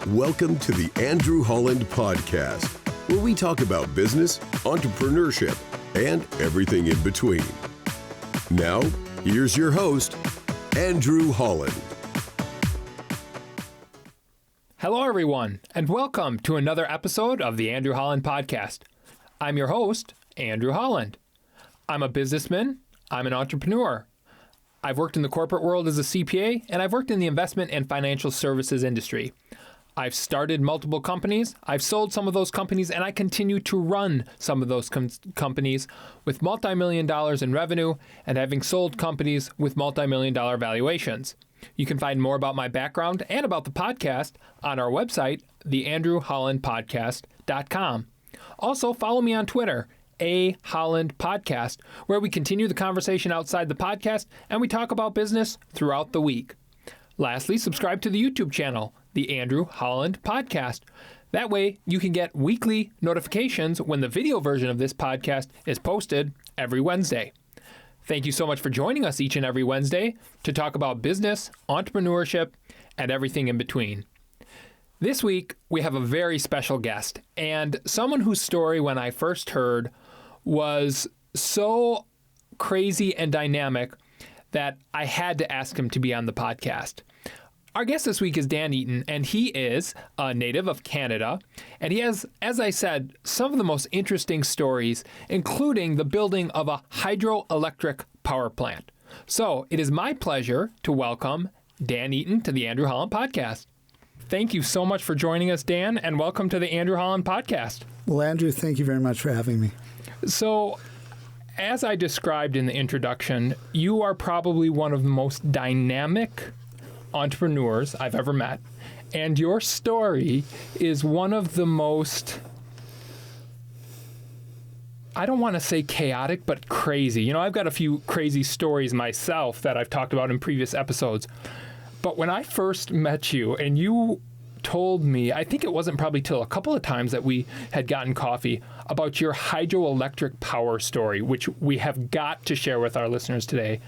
Welcome to the Andrew Holland Podcast, where we talk about business, entrepreneurship, and everything in between. Now, here's your host, Andrew Holland. Hello, everyone, and welcome to another episode of the Andrew Holland Podcast. I'm your host, Andrew Holland. I'm a businessman. I'm an entrepreneur. I've worked in the corporate world as a CPA, and I've worked in the investment and financial services industry. I've started multiple companies, I've sold some of those companies, and I continue to run some of those companies with multi-million dollars in revenue and having sold companies with multi-million dollar valuations. You can find more about my background and about the podcast on our website, theandrewhollandpodcast.com. Also, follow me on Twitter, @HollandPodcast, where we continue the conversation outside the podcast and we talk about business throughout the week. Lastly, subscribe to the YouTube channel, the Andrew Holland Podcast. That way, you can get weekly notifications when the video version of this podcast is posted every Wednesday. Thank you so much for joining us each and every Wednesday to talk about business, entrepreneurship, and everything in between. This week, we have a very special guest and someone whose story, when I first heard, was so crazy and dynamic that I had to ask him to be on the podcast. Our guest this week is Dan Eaton, and he is a native of Canada, and he has, as I said, some of the most interesting stories, including the building of a hydroelectric power plant. So it is my pleasure to welcome Dan Eaton to the Andrew Holland Podcast. Thank you so much for joining us, Dan, and welcome to the Andrew Holland Podcast. Well, Andrew, thank you very much for having me. So, as I described in the introduction, you are probably one of the most dynamic entrepreneurs I've ever met. And your story is one of the most, I don't want to say chaotic, but crazy. You know, I've got a few crazy stories myself that I've talked about in previous episodes. But when I first met you and you told me, I think it wasn't probably till a couple of times that we had gotten coffee, about your hydroelectric power story, which we have got to share with our listeners today.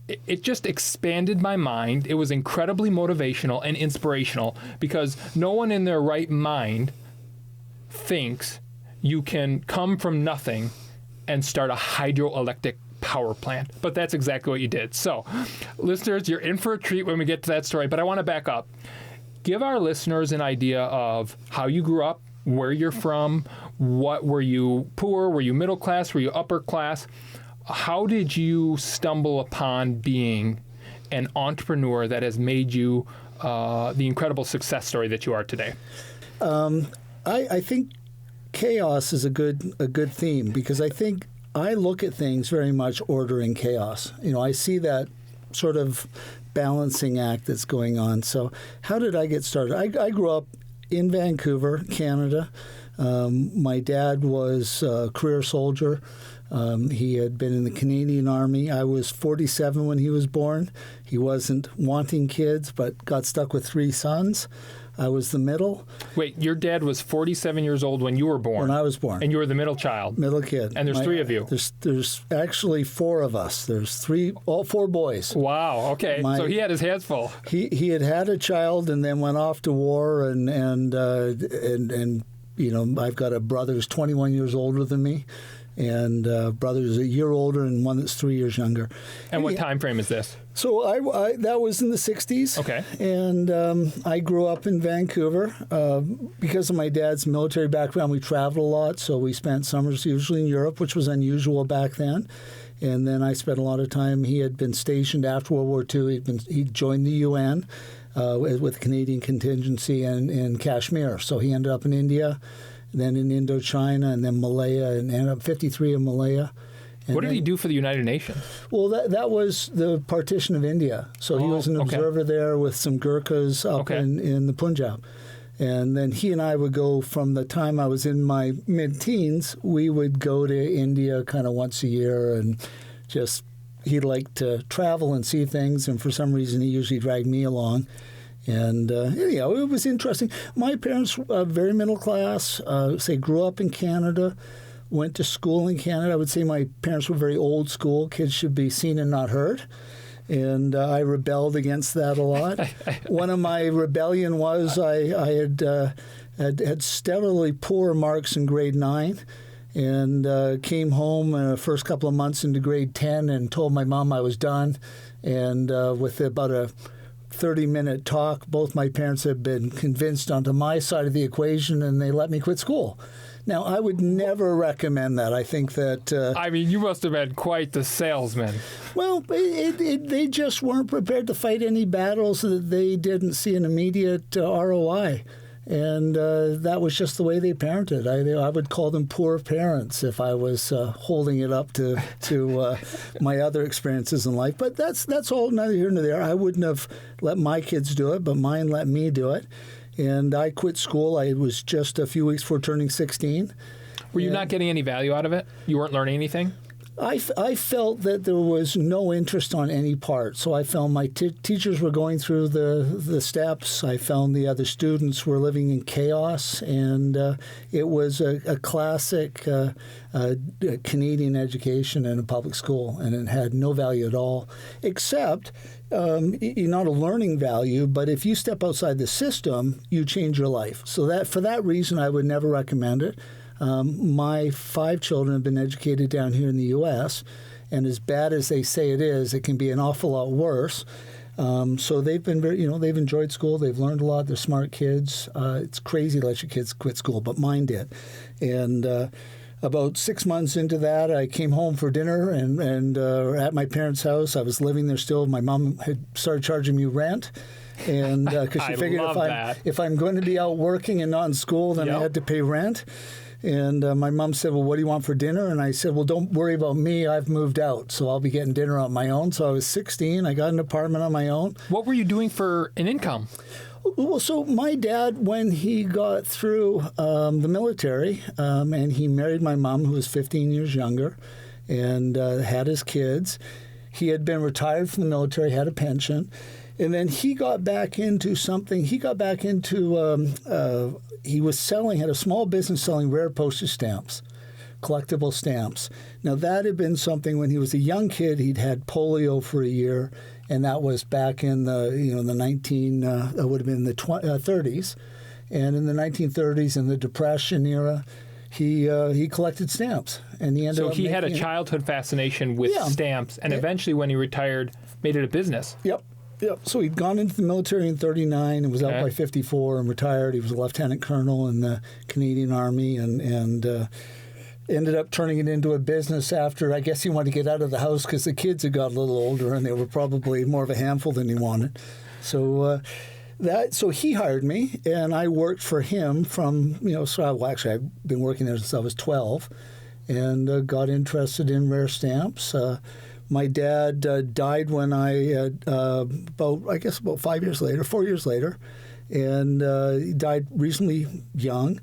It just expanded my mind. It was incredibly motivational and inspirational because no one in their right mind thinks you can come from nothing and start a hydroelectric power plant. But that's exactly what you did. So, listeners, you're in for a treat when we get to that story, but I want to back up. Give our listeners an idea of how you grew up, where you're from, what were you poor, were you middle class, were you upper class? How did you stumble upon being an entrepreneur that has made you the incredible success story that you are today? I think chaos is a good theme because I think I look at things very much order and chaos. You know, I see that sort of balancing act that's going on. So how did I get started? I grew up in Vancouver, Canada. My dad was a career soldier. He had been in the Canadian Army. I was 47 when he was born. He wasn't wanting kids, but got stuck with 3 sons. I was the middle. Wait, your dad was 47 years old when you were born? When I was born. And you were the middle child? Middle kid. And there's 3 of you? There's actually 4 of us. There's 4 boys. Wow, okay. So he had his hands full. He had a child and then went off to war and you know, I've got a brother who's 21 years older than me. And brother's a year older and one that's 3 years younger. And what time frame is this? So I that was in the 60s. Okay. And I grew up in Vancouver. Because of my dad's military background, we traveled a lot. So we spent summers usually in Europe, which was unusual back then. And then I spent a lot of time. He had been stationed after World War II. He'd joined the UN with Canadian contingency in Kashmir. So he ended up in India, then in Indochina, and then Malaya, and ended up 53 in Malaya. What did he do for the United Nations? Well, that was the partition of India. So he was an observer there with some Gurkhas up in the Punjab. And then he and I would go from the time I was in my mid-teens, we would go to India kind of once a year and just, he liked to travel and see things. And for some reason, he usually dragged me along. And anyhow, it was interesting. My parents were very middle class, grew up in Canada, went to school in Canada. I would say my parents were very old school. Kids should be seen and not heard. And I rebelled against that a lot. One of my rebellion was I had steadily poor marks in grade 9 and came home the first couple of months into grade 10 and told my mom I was done. And with about a 30-minute talk, both my parents had been convinced onto my side of the equation, and they let me quit school. Now, I would never recommend that. I think that... I mean, you must have been quite the salesman. Well, they just weren't prepared to fight any battles that they didn't see an immediate ROI. And that was just the way they parented. I would call them poor parents if I was holding it up to my other experiences in life. But that's all neither here nor there. I wouldn't have let my kids do it, but mine let me do it. And I quit school. I was just a few weeks before turning 16. Were you not getting any value out of it? You weren't learning anything? I felt that there was no interest on any part. So I found my teachers were going through the steps. I found the other students were living in chaos. And it was a classic Canadian education in a public school. And it had no value at all, except not a learning value. But if you step outside the system, you change your life. So that for that reason, I would never recommend it. My 5 children have been educated down here in the U.S., and as bad as they say it can be an awful lot worse. So they've been they've enjoyed school. They've learned a lot. They're smart kids. It's crazy to let your kids quit school, but mine did. And about 6 months into that, I came home for dinner and at my parents' house. I was living there still. My mom had started charging me rent. And because she figured if I'm going to be out working and not in school, then I had to pay rent. And my mom said, well, what do you want for dinner? And I said, well, don't worry about me. I've moved out, so I'll be getting dinner on my own. So I was 16. I got an apartment on my own. What were you doing for an income? Well, so my dad, when he got through the military, and he married my mom, who was 15 years younger, and had his kids, he had been retired from the military, had a pension. And then he got back into something. He got back into, he was had a small business selling rare postage stamps, collectible stamps. Now, that had been something when he was a young kid. He'd had polio for a year, and that was back in the 30s. And in the 1930s, in the Depression era, he collected stamps. And he ended up had a childhood fascination with stamps, and eventually when he retired, made it a business. Yep. So he'd gone into the military in 39 and was out by 54 and retired. He was a lieutenant colonel in the Canadian Army and ended up turning it into a business after, I guess he wanted to get out of the house because the kids had got a little older and they were probably more of a handful than he wanted. So so he hired me and I worked for him from, actually I've been working there since I was 12 and got interested in rare stamps. My dad died when about 4 years later, and he died reasonably young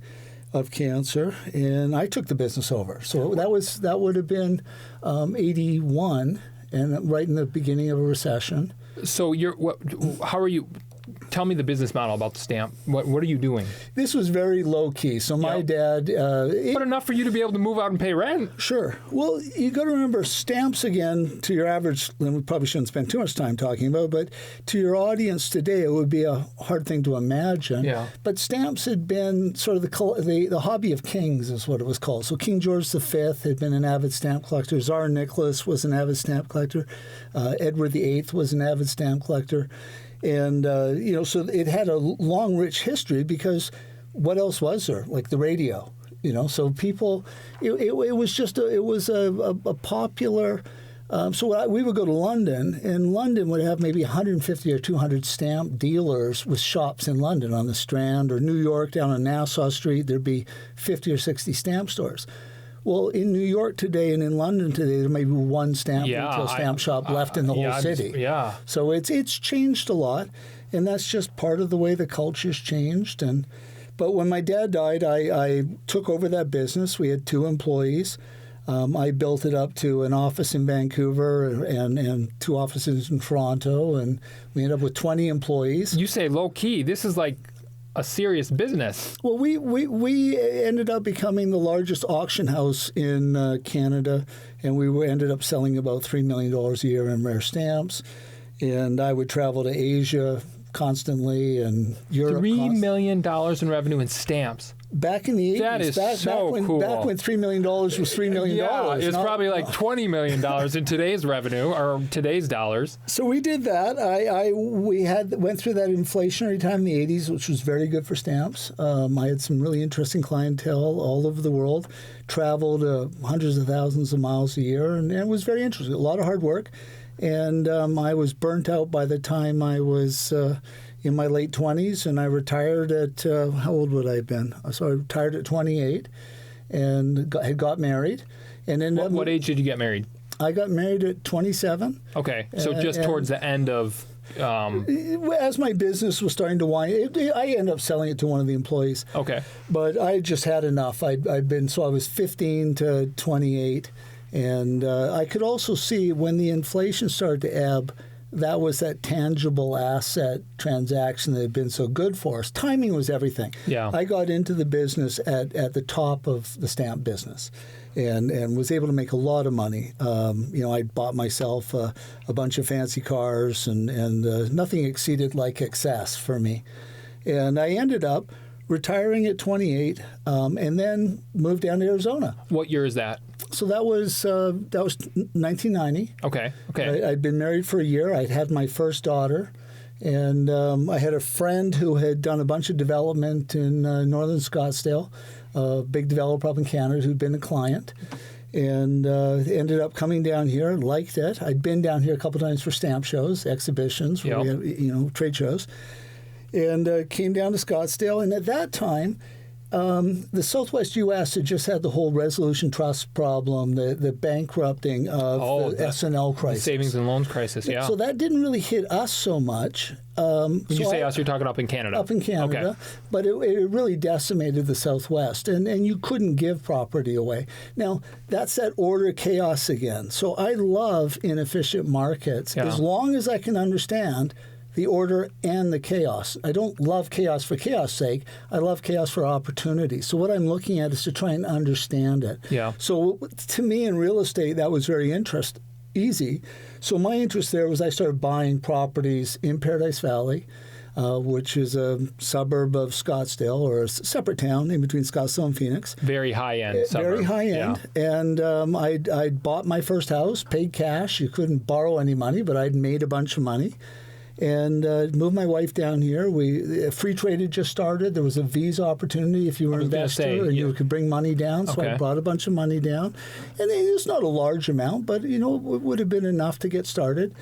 of cancer, and I took the business over. So that would have been 81, and right in the beginning of a recession. So how are you? Tell me the business model about the stamp. What are you doing? This was very low key. So my dad... but enough for you to be able to move out and pay rent. Sure. Well, you got to remember stamps again to your average, and we probably shouldn't spend too much time talking about, but to your audience today, it would be a hard thing to imagine. Yeah. But stamps had been sort of the hobby of kings is what it was called. So King George V had been an avid stamp collector. Tsar Nicholas was an avid stamp collector. Edward VIII was an avid stamp collector. And, so it had a long, rich history because what else was there? Like the radio, So people, it was a popular, we would go to London, and London would have maybe 150 or 200 stamp dealers with shops in London on the Strand, or New York down on Nassau Street, there'd be 50 or 60 stamp stores. Well, in New York today and in London today, there may be one retail stamp shop left in the whole city. So it's changed a lot, and that's just part of the way the culture's changed. But when my dad died, I took over that business. We had 2 employees. I built it up to an office in Vancouver and 2 offices in Toronto, and we ended up with 20 employees. You say low key. This is like a serious business. Well, we ended up becoming the largest auction house in Canada, and we ended up selling about $3 million a year in rare stamps. and I would travel to Asia constantly and Europe. $3 million in revenue in stamps. Back in the 80s. That is cool. Back when $3 million was $3 million. Yeah, it's probably like $20 million in today's revenue or today's dollars. So we did that. We went through that inflationary time in the 80s, which was very good for stamps. I had some really interesting clientele all over the world, traveled hundreds of thousands of miles a year, and it was very interesting. A lot of hard work. And I was burnt out by the time I was in my late 20s, and I retired at, how old would I have been? So I retired at 28 and had got married. And what age did you get married? I got married at 27. Okay, so just towards the end of... as my business was starting to wind, I ended up selling it to one of the employees. Okay. But I just had enough. I was 15 to 28. And I could also see when the inflation started to ebb, that was that tangible asset transaction that had been so good for us. Timing was everything. Yeah. I got into the business at the top of the stamp business and was able to make a lot of money. I bought myself a bunch of fancy cars and nothing exceeded like excess for me. And I ended up retiring at 28 and then moved down to Arizona. What year is that? So that was 1990. Okay. I'd been married for a year. I'd had my first daughter, and I had a friend who had done a bunch of development in northern Scottsdale, a big developer up in Canada who'd been a client, and ended up coming down here. Liked it. I'd been down here a couple times for stamp shows, exhibitions, where we had, trade shows, and came down to Scottsdale. And at that time, the Southwest U.S. had just had the whole resolution trust problem, the bankrupting of the S&L crisis. The savings and loans crisis, yeah. So that didn't really hit us so much. When you say us, you're talking up in Canada. Up in Canada. Okay. But it really decimated the Southwest, and you couldn't give property away. Now, that's that order chaos again. So I love inefficient markets as long as I can understand the order and the chaos. I don't love chaos for chaos' sake. I love chaos for opportunity. So what I'm looking at is to try and understand it. Yeah. So to me in real estate, that was very easy. So my interest there was I started buying properties in Paradise Valley, which is a suburb of Scottsdale, or a separate town in between Scottsdale and Phoenix. Very high-end suburb. Very high-end. Yeah. And I'd bought my first house, paid cash. You couldn't borrow any money, but I'd made a bunch of money. And moved my wife down here. Free trade had just started. There was a visa opportunity if you were an investor, and you could bring money down. So I brought a bunch of money down. And it's not a large amount, but it would have been enough to get started.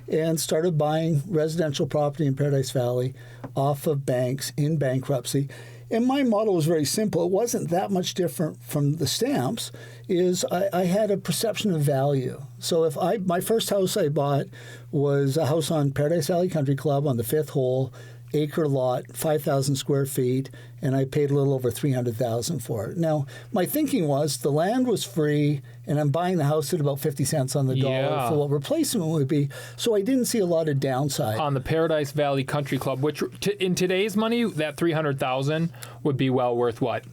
And started buying residential property in Paradise Valley off of banks in bankruptcy. And my model was very simple. It wasn't that much different from the stamps. I had a perception of value. So my first house I bought was a house on Paradise Valley Country Club on the 5th hole, acre lot, 5,000 square feet, and I paid a little over $300,000 for it. Now, my thinking was the land was free, and I'm buying the house at about 50 cents on the dollar for what replacement would be. So I didn't see a lot of downside. On the Paradise Valley Country Club, which in today's money, that $300,000 would be well worth what?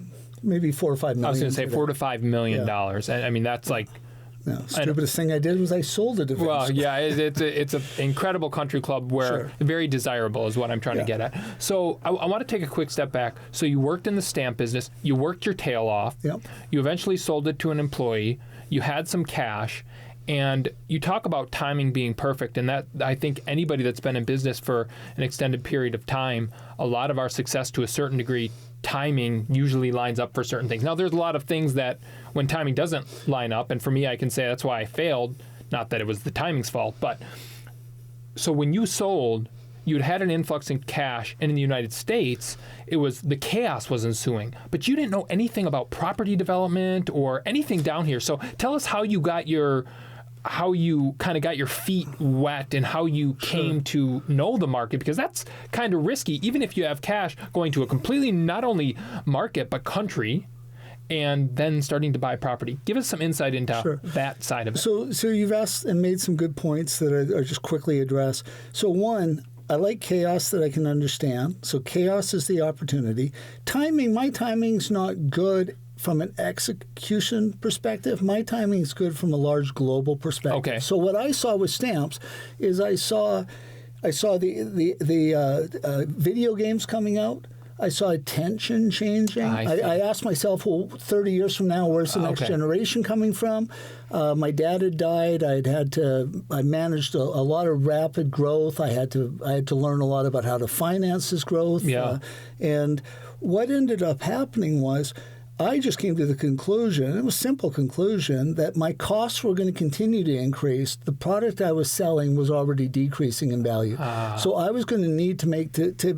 Maybe $4 or $5 million. I was going to say $4 to $5 million. Yeah. I mean, that's like... No, stupidest thing I did was I sold it eventually. Well, yeah, it's an incredible country club where very desirable is what I'm trying to get at. So I want to take a quick step back. So you worked in the stamp business. You worked your tail off. Yep. You eventually sold it to an employee. You had some cash. And you talk about timing being perfect. And that, I think anybody that's been in business for an extended period of time, a lot of our success to a certain degree, timing usually lines up for certain things. Now, there's a lot of things that when timing doesn't line up, and for me, I can say that's why I failed, not that it was the timing's fault, but so when you sold, you'd had an influx in cash, and in the United States, the chaos was ensuing, but you didn't know anything about property development or anything down here. So tell us how you kind of got your feet wet and how you came to know the market, because that's kind of risky, even if you have cash, going to a completely not only market but country and then starting to buy property. Give us some insight into that side of it. So you've asked and made some good points that I just quickly address. So one, I like chaos that I can understand. So chaos is the opportunity. My timing's not good from an execution perspective. My timing is good from a large global perspective. Okay. So what I saw with stamps is I saw the video games coming out. I saw attention changing. I asked myself, well, 30 years from now, where's the next generation coming from? My dad had died. I managed a lot of rapid growth. I had to learn a lot about how to finance this growth. Yeah. And what ended up happening was I just came to the conclusion, it was a simple conclusion, that my costs were going to continue to increase. The product I was selling was already decreasing in value. So I was going to need to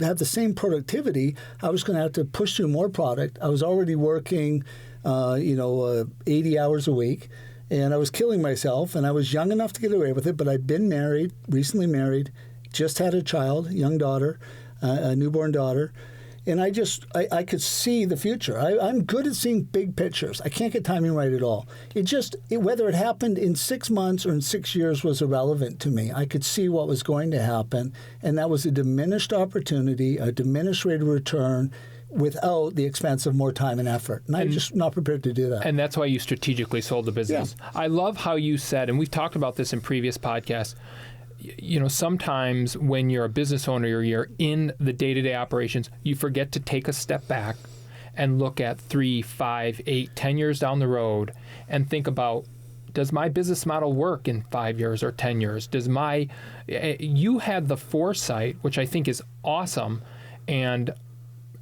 have the same productivity. I was going to have to push through more product. I was already working, 80 hours a week, and I was killing myself, and I was young enough to get away with it, but I'd been married, recently married, just had a child, young daughter, a newborn daughter. And I could see the future. I'm good at seeing big pictures. I can't get timing right at all. Whether it happened in 6 months or in 6 years was irrelevant to me. I could see what was going to happen, and that was a diminished opportunity, a diminished rate of return, without the expense of more time and effort. And I'm just not prepared to do that. And that's why you strategically sold the business. Yeah. I love how you said, and we've talked about this in previous podcasts, sometimes when you're a business owner or you're in the day-to-day operations, you forget to take a step back and look at 3, 5, 8, 10 years down the road and think about, does my business model work in 5 years or 10 years? You had the foresight, which I think is awesome, and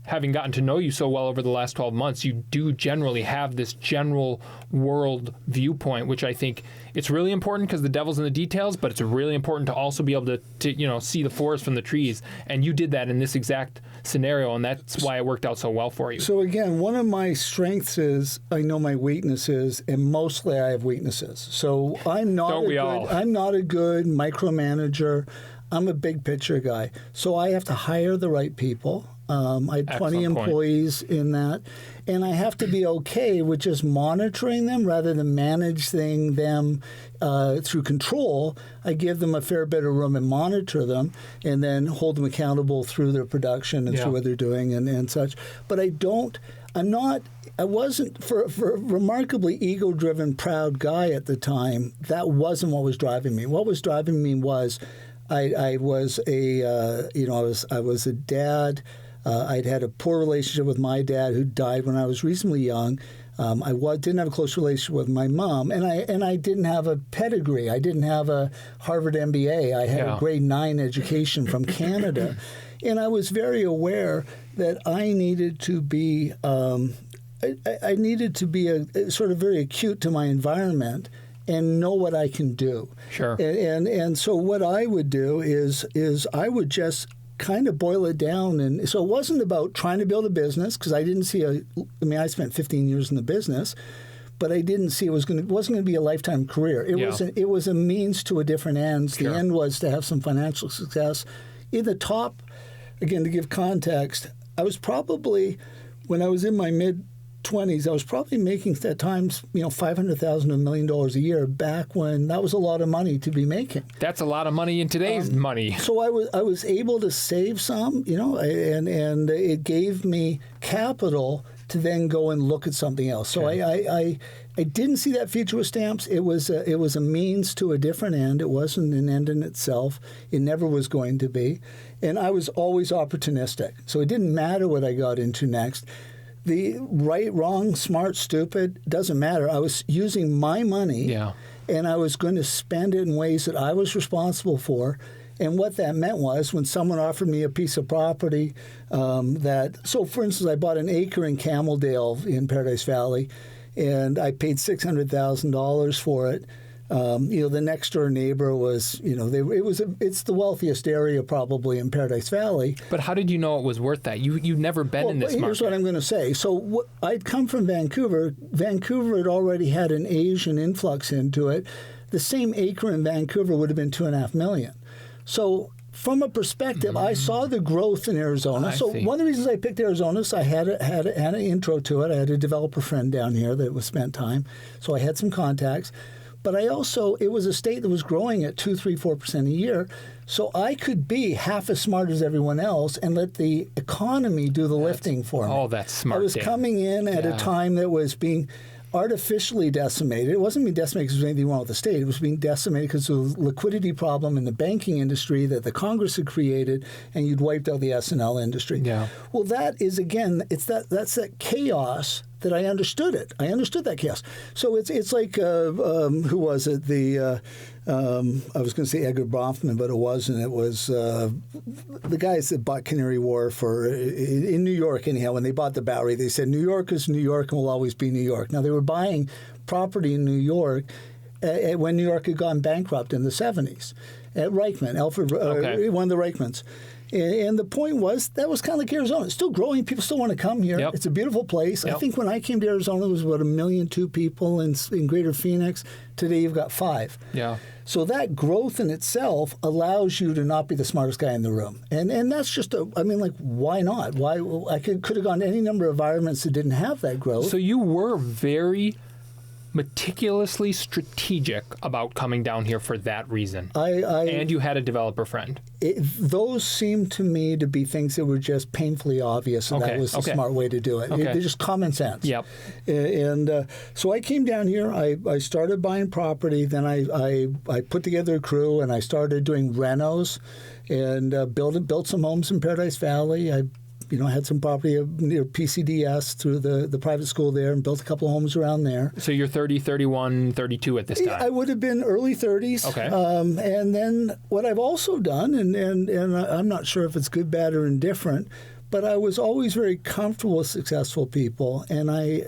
having gotten to know you so well over the last 12 months, you do generally have this general world viewpoint, which I think it's really important because the devil's in the details, but it's really important to also be able to see the forest from the trees. And you did that in this exact scenario, and that's why it worked out so well for you. So again, one of my strengths is I know my weaknesses, and mostly I have weaknesses. So I'm not a good micromanager. I'm a big picture guy. So I have to hire the right people. I had 20 employees in that. And I have to be okay with just monitoring them rather than managing them through control. I give them a fair bit of room and monitor them and then hold them accountable through their production and through what they're doing and such. But I wasn't, for a remarkably ego-driven, proud guy at the time, that wasn't what was driving me. What was driving me was I was a dad. I'd had a poor relationship with my dad, who died when I was reasonably young. I didn't have a close relationship with my mom, and I didn't have a pedigree. I didn't have a Harvard MBA. I had a grade 9 education from Canada, and I was very aware that I needed to be sort of very acute to my environment and know what I can do. Sure. And so what I would do is I would just kind of boil it down. And so it wasn't about trying to build a business, because I didn't see I spent 15 years in the business, but I didn't see it wasn't going to be a lifetime career. It was a means to a different end. Sure. The end was to have some financial success. In the top, again, to give context, I was probably, when I was in my mid-20s, I was probably making at times, $500,000 to $1 million a year, back when that was a lot of money to be making. That's a lot of money in today's money. So I was able to save some, and it gave me capital to then go and look at something else. So I didn't see that future with stamps. It was a means to a different end. It wasn't an end in itself. It never was going to be. And I was always opportunistic. So it didn't matter what I got into next. The right, wrong, smart, stupid, doesn't matter. I was using my money, and I was going to spend it in ways that I was responsible for. And what that meant was, when someone offered me a piece of property so for instance, I bought an acre in Camaldale in Paradise Valley, and I paid $600,000 for it. The next door neighbor was, it's the wealthiest area probably in Paradise Valley. But how did you know it was worth that? You'd never been in this market. Here's what I'm going to say. So I'd come from Vancouver. Vancouver had already had an Asian influx into it. The same acre in Vancouver would have been $2.5 million. So from a perspective, I saw the growth in Arizona. One of the reasons I picked Arizona is I had an intro to it. I had a developer friend down here that was spent time, so I had some contacts. But it was a state that was growing at 2, 3, 4% a year. So I could be half as smart as everyone else and let the economy do the lifting for me. Oh, that's smart. I was coming in at a time that was being artificially decimated. It wasn't being decimated because there was anything wrong with the state. It was being decimated because of the liquidity problem in the banking industry that the Congress had created, and you'd wiped out the S&L industry. Yeah. Well, that is, again, that's that chaos that I understood it. I understood that chaos. So it's like, who was it? I was going to say Edgar Bronfman, but it wasn't. It was the guys that bought Canary Wharf in New York, anyhow. When they bought the Bowery, they said, New York is New York and will always be New York. Now, they were buying property in New York when New York had gone bankrupt in the 70s. At Reichman, one of the Reichmans. And the point was, that was kind of like Arizona. It's still growing. People still want to come here. Yep. It's a beautiful place. Yep. I think when I came to Arizona, it was about 1.2 million people in Greater Phoenix. Today, you've got 5. Yeah. So that growth in itself allows you to not be the smartest guy in the room. And that's just, why not? Why I could have gone to any number of environments that didn't have that growth. So you were very meticulously strategic about coming down here for that reason. And you had a developer friend. Those seemed to me to be things that were just painfully obvious, and that was the smart way to do it. They're just common sense. Yep. And so I came down here. I started buying property. Then I put together a crew, and I started doing renos and built some homes in Paradise Valley. I had some property near PCDS through the private school there and built a couple of homes around there. So you're 30, 31, 32 at this time? I would have been early 30s. Okay. And then what I've also done, and I'm not sure if it's good, bad, or indifferent, but I was always very comfortable with successful people. And I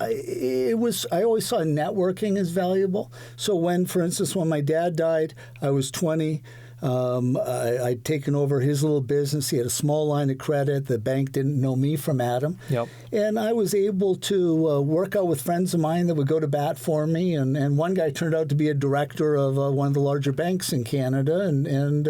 always saw networking as valuable. So for instance, when my dad died, I was 20. I'd taken over his little business. He had a small line of credit. The bank didn't know me from Adam. Yep. And I was able to work out with friends of mine that would go to bat for me. And one guy turned out to be a director of one of the larger banks in Canada. And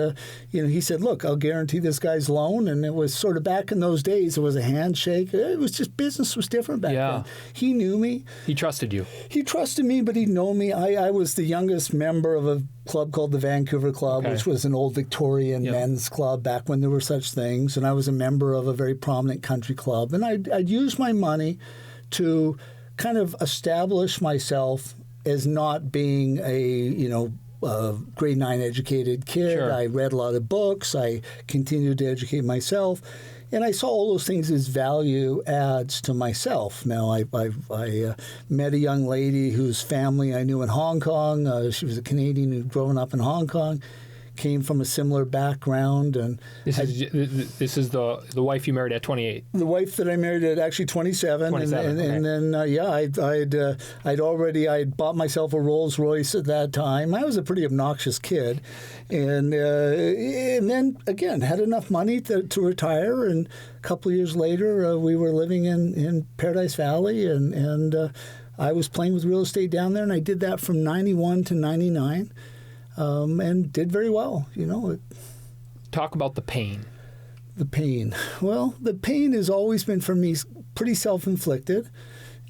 he said, look, I'll guarantee this guy's loan. And it was sort of back in those days, it was a handshake. It was just business was different back then. He knew me. He trusted you. He trusted me, but he'd know me. I was the youngest member of a club called the Vancouver Club, which was an old Victorian men's club back when there were such things. And I was a member of a very prominent country club. And I'd use my money to kind of establish myself as not being a grade 9 educated kid. Sure. I read a lot of books. I continued to educate myself. And I saw all those things as value adds to myself. Now, I met a young lady whose family I knew in Hong Kong. She was a Canadian who'd grown up in Hong Kong, came from a similar background. And this is the wife you married at 28? The wife that I married at actually 27. And then, I'd bought myself a Rolls Royce at that time. I was a pretty obnoxious kid. And then, again, had enough money to retire. And a couple of years later, we were living in Paradise Valley. And I was playing with real estate down there. And I did that from 91 to 99. And did very well, Talk about the pain. The pain. Well, the pain has always been, for me, pretty self-inflicted.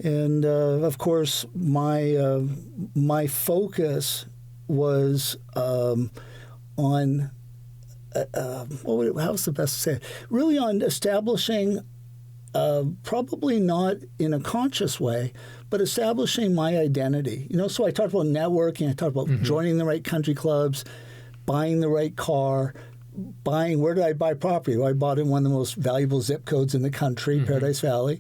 And, of course, my focus was on, how's the best to say it? Really on establishing, probably not in a conscious way, but establishing my identity. So I talked about networking. I talked about joining the right country clubs, buying the right car, where did I buy property? Well, I bought in one of the most valuable zip codes in the country, Paradise Valley.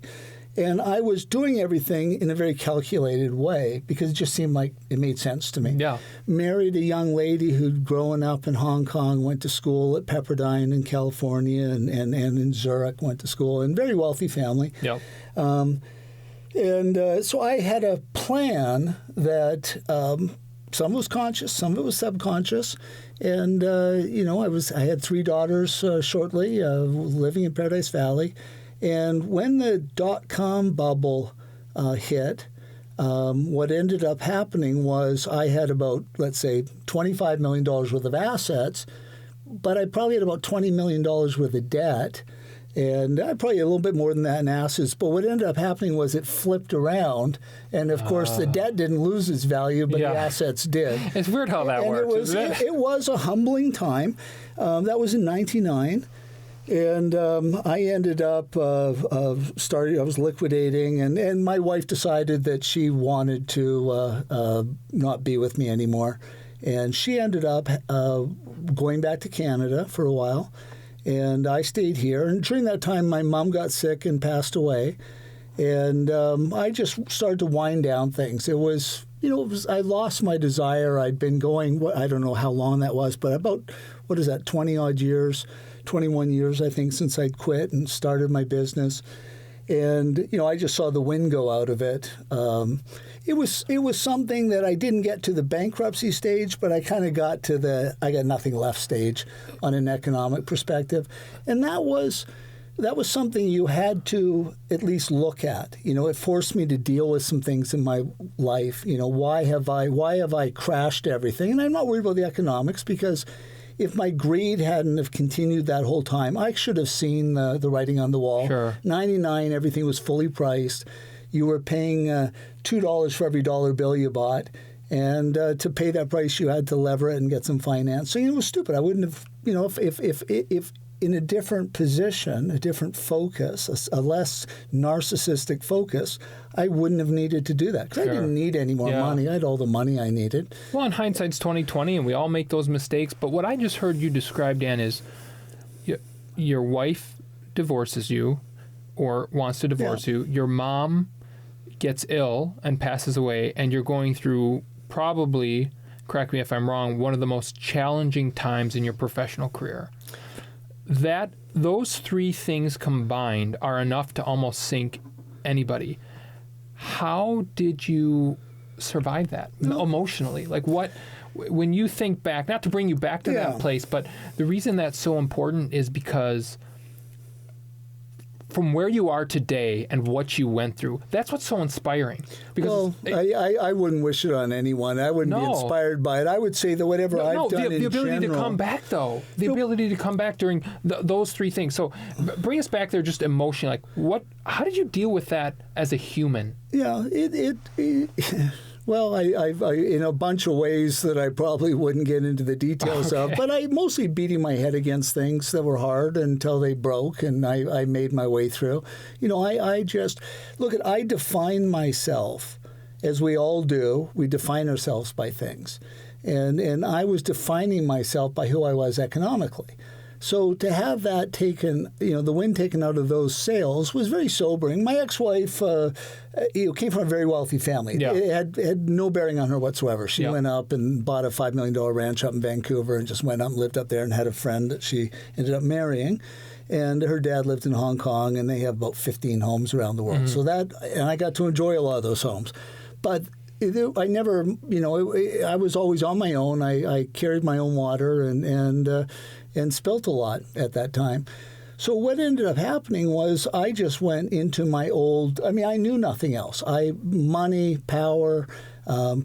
And I was doing everything in a very calculated way because it just seemed like it made sense to me. Yeah. Married a young lady who'd grown up in Hong Kong, went to school at Pepperdine in California, and in Zurich, went to school, and very wealthy family. Yep. So I had a plan that some was conscious, some of it was subconscious. And, I had 3 daughters shortly, living in Paradise Valley. And when the dot-com bubble hit, what ended up happening was I had about, let's say, $25 million worth of assets, but I probably had about $20 million worth of debt. And probably a little bit more than that in assets. But what ended up happening was it flipped around. And, of course, the debt didn't lose its value, but the assets did. It's weird how that works, isn't it? It was a humbling time. That was in 1999. And I ended up I was liquidating, and my wife decided that she wanted to not be with me anymore. And she ended up going back to Canada for a while. And I stayed here. And during that time, my mom got sick and passed away. And I just started to wind down things. It was, I lost my desire. I'd been going, I don't know how long that was, but about, 20-odd years, 21 years, I think, since I'd quit and started my business. And, I just saw the wind go out of it. It was something that I didn't get to the bankruptcy stage, but I kind of got to I got nothing left stage on an economic perspective. And that was something you had to at least look at. It forced me to deal with some things in my life. Why have I crashed everything? And I'm not worried about the economics, because if my greed hadn't have continued that whole time, I should have seen the writing on the wall. Sure. 99, everything was fully priced. You were paying $2 for every dollar bill you bought. And to pay that price, you had to lever it and get some financing. It was stupid. I wouldn't have, if in a different position, a different focus, a less narcissistic focus, I wouldn't have needed to do that, because I didn't need any more money. I had all the money I needed. Well, in hindsight's 20/20, and we all make those mistakes. But what I just heard you describe, Dan, is your wife divorces you or wants to divorce you. Your mom gets ill and passes away, and you're going through probably, correct me if I'm wrong, one of the most challenging times in your professional career. Those three things combined are enough to almost sink anybody. How did you survive that emotionally? Like, when you think back, not to bring you back to that place, but the reason that's so important is because from where you are today and what you went through, that's what's so inspiring. Because I wouldn't wish it on anyone. I wouldn't be inspired by it. I would say that whatever I've done the ability to come back, though. The ability to come back during those three things. So bring us back there just emotionally. How did you deal with that as a human? Yeah, well, I in a bunch of ways that I probably wouldn't get into the details of, but I mostly beating my head against things that were hard until they broke, and I made my way through. I define myself, as we all do. We define ourselves by things. And I was defining myself by who I was economically. So to have that taken, the wind taken out of those sails was very sobering. My ex-wife came from a very wealthy family. Yeah. It had no bearing on her whatsoever. She went up and bought a $5 million ranch up in Vancouver and just went up and lived up there, and had a friend that she ended up marrying. And her dad lived in Hong Kong, and they have about 15 homes around the world. Mm-hmm. So and I got to enjoy a lot of those homes. But I never, I was always on my own. I carried my own water and spilt a lot at that time. So what ended up happening was I just went into my I knew nothing else. Money, power,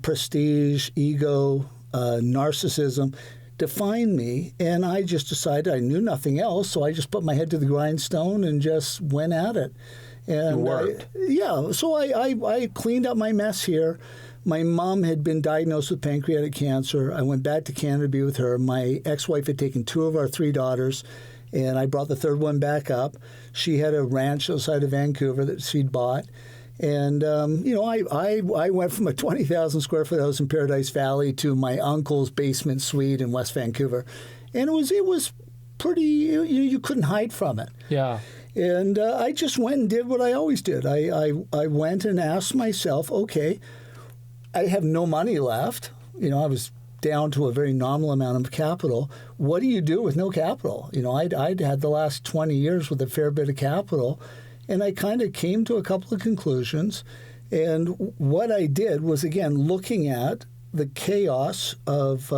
prestige, ego, narcissism defined me, and I just decided I knew nothing else, so I just put my head to the grindstone and just went at it. And you worked. So I cleaned up my mess here. My mom had been diagnosed with pancreatic cancer. I went back to Canada to be with her. My ex-wife had taken 2 of our 3 daughters, and I brought the 3rd one back up. She had a ranch outside of Vancouver that she'd bought. And, I went from a 20,000 square foot house in Paradise Valley to my uncle's basement suite in West Vancouver. And it was pretty, you couldn't hide from it. Yeah. And I just went and did what I always did. I went and asked myself, okay, I have no money left. I was down to a very nominal amount of capital. What do you do with no capital? I'd had the last 20 years with a fair bit of capital, and I kind of came to a couple of conclusions. And what I did was, again, looking at the chaos of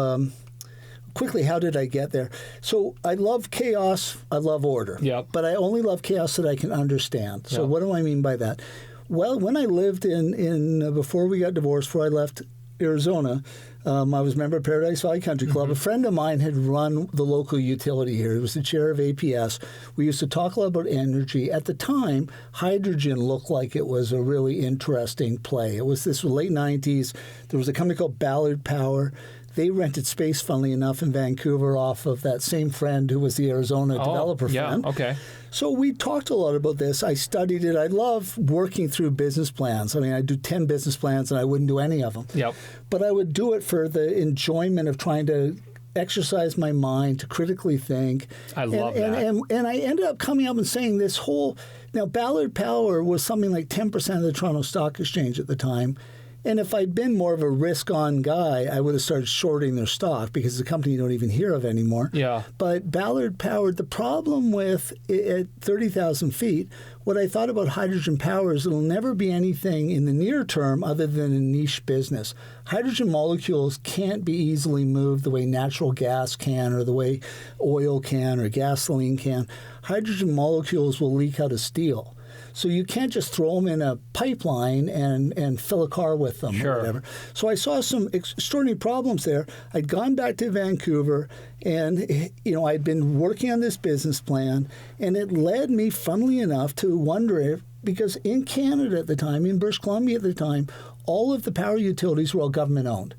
quickly, how did I get there? So I love chaos. I love order. Yep. But I only love chaos that I can understand. So what do I mean by that? Well, when I lived in before we got divorced, before I left Arizona, I was a member of Paradise Valley Country Club. A friend of mine had run the local utility here. He was the chair of APS. We used to talk a lot about energy. At the time, hydrogen looked like it was a really interesting play. It was this late 90s. There was a company called Ballard Power. They rented space, funnily enough, in Vancouver off of that same friend who was the Arizona developer friend. Okay. So we talked a lot about this. I studied it. I love working through business plans. I mean, I do 10 business plans, and I wouldn't do any of them. Yep. But I would do it for the enjoyment of trying to exercise my mind, to critically think. I love that. And I ended up coming up and saying this whole... Now, Ballard Power was something like 10% of the Toronto Stock Exchange at the time. And if I'd been more of a risk-on guy, I would have started shorting their stock because it's a company you don't even hear of anymore. Yeah. But Ballard Power, the problem with at 30,000 feet, what I thought about hydrogen power is it'll never be anything in the near term other than a niche business. Hydrogen molecules can't be easily moved the way natural gas can or the way oil can or gasoline can. Hydrogen molecules will leak out of steel. So you can't just throw them in a pipeline and fill a car with them or whatever. So I saw some extraordinary problems there. I'd gone back to Vancouver, and I'd been working on this business plan, and it led me, funnily enough, to wonder if, because in Canada at the time, in British Columbia at the time, all of the power utilities were all government-owned.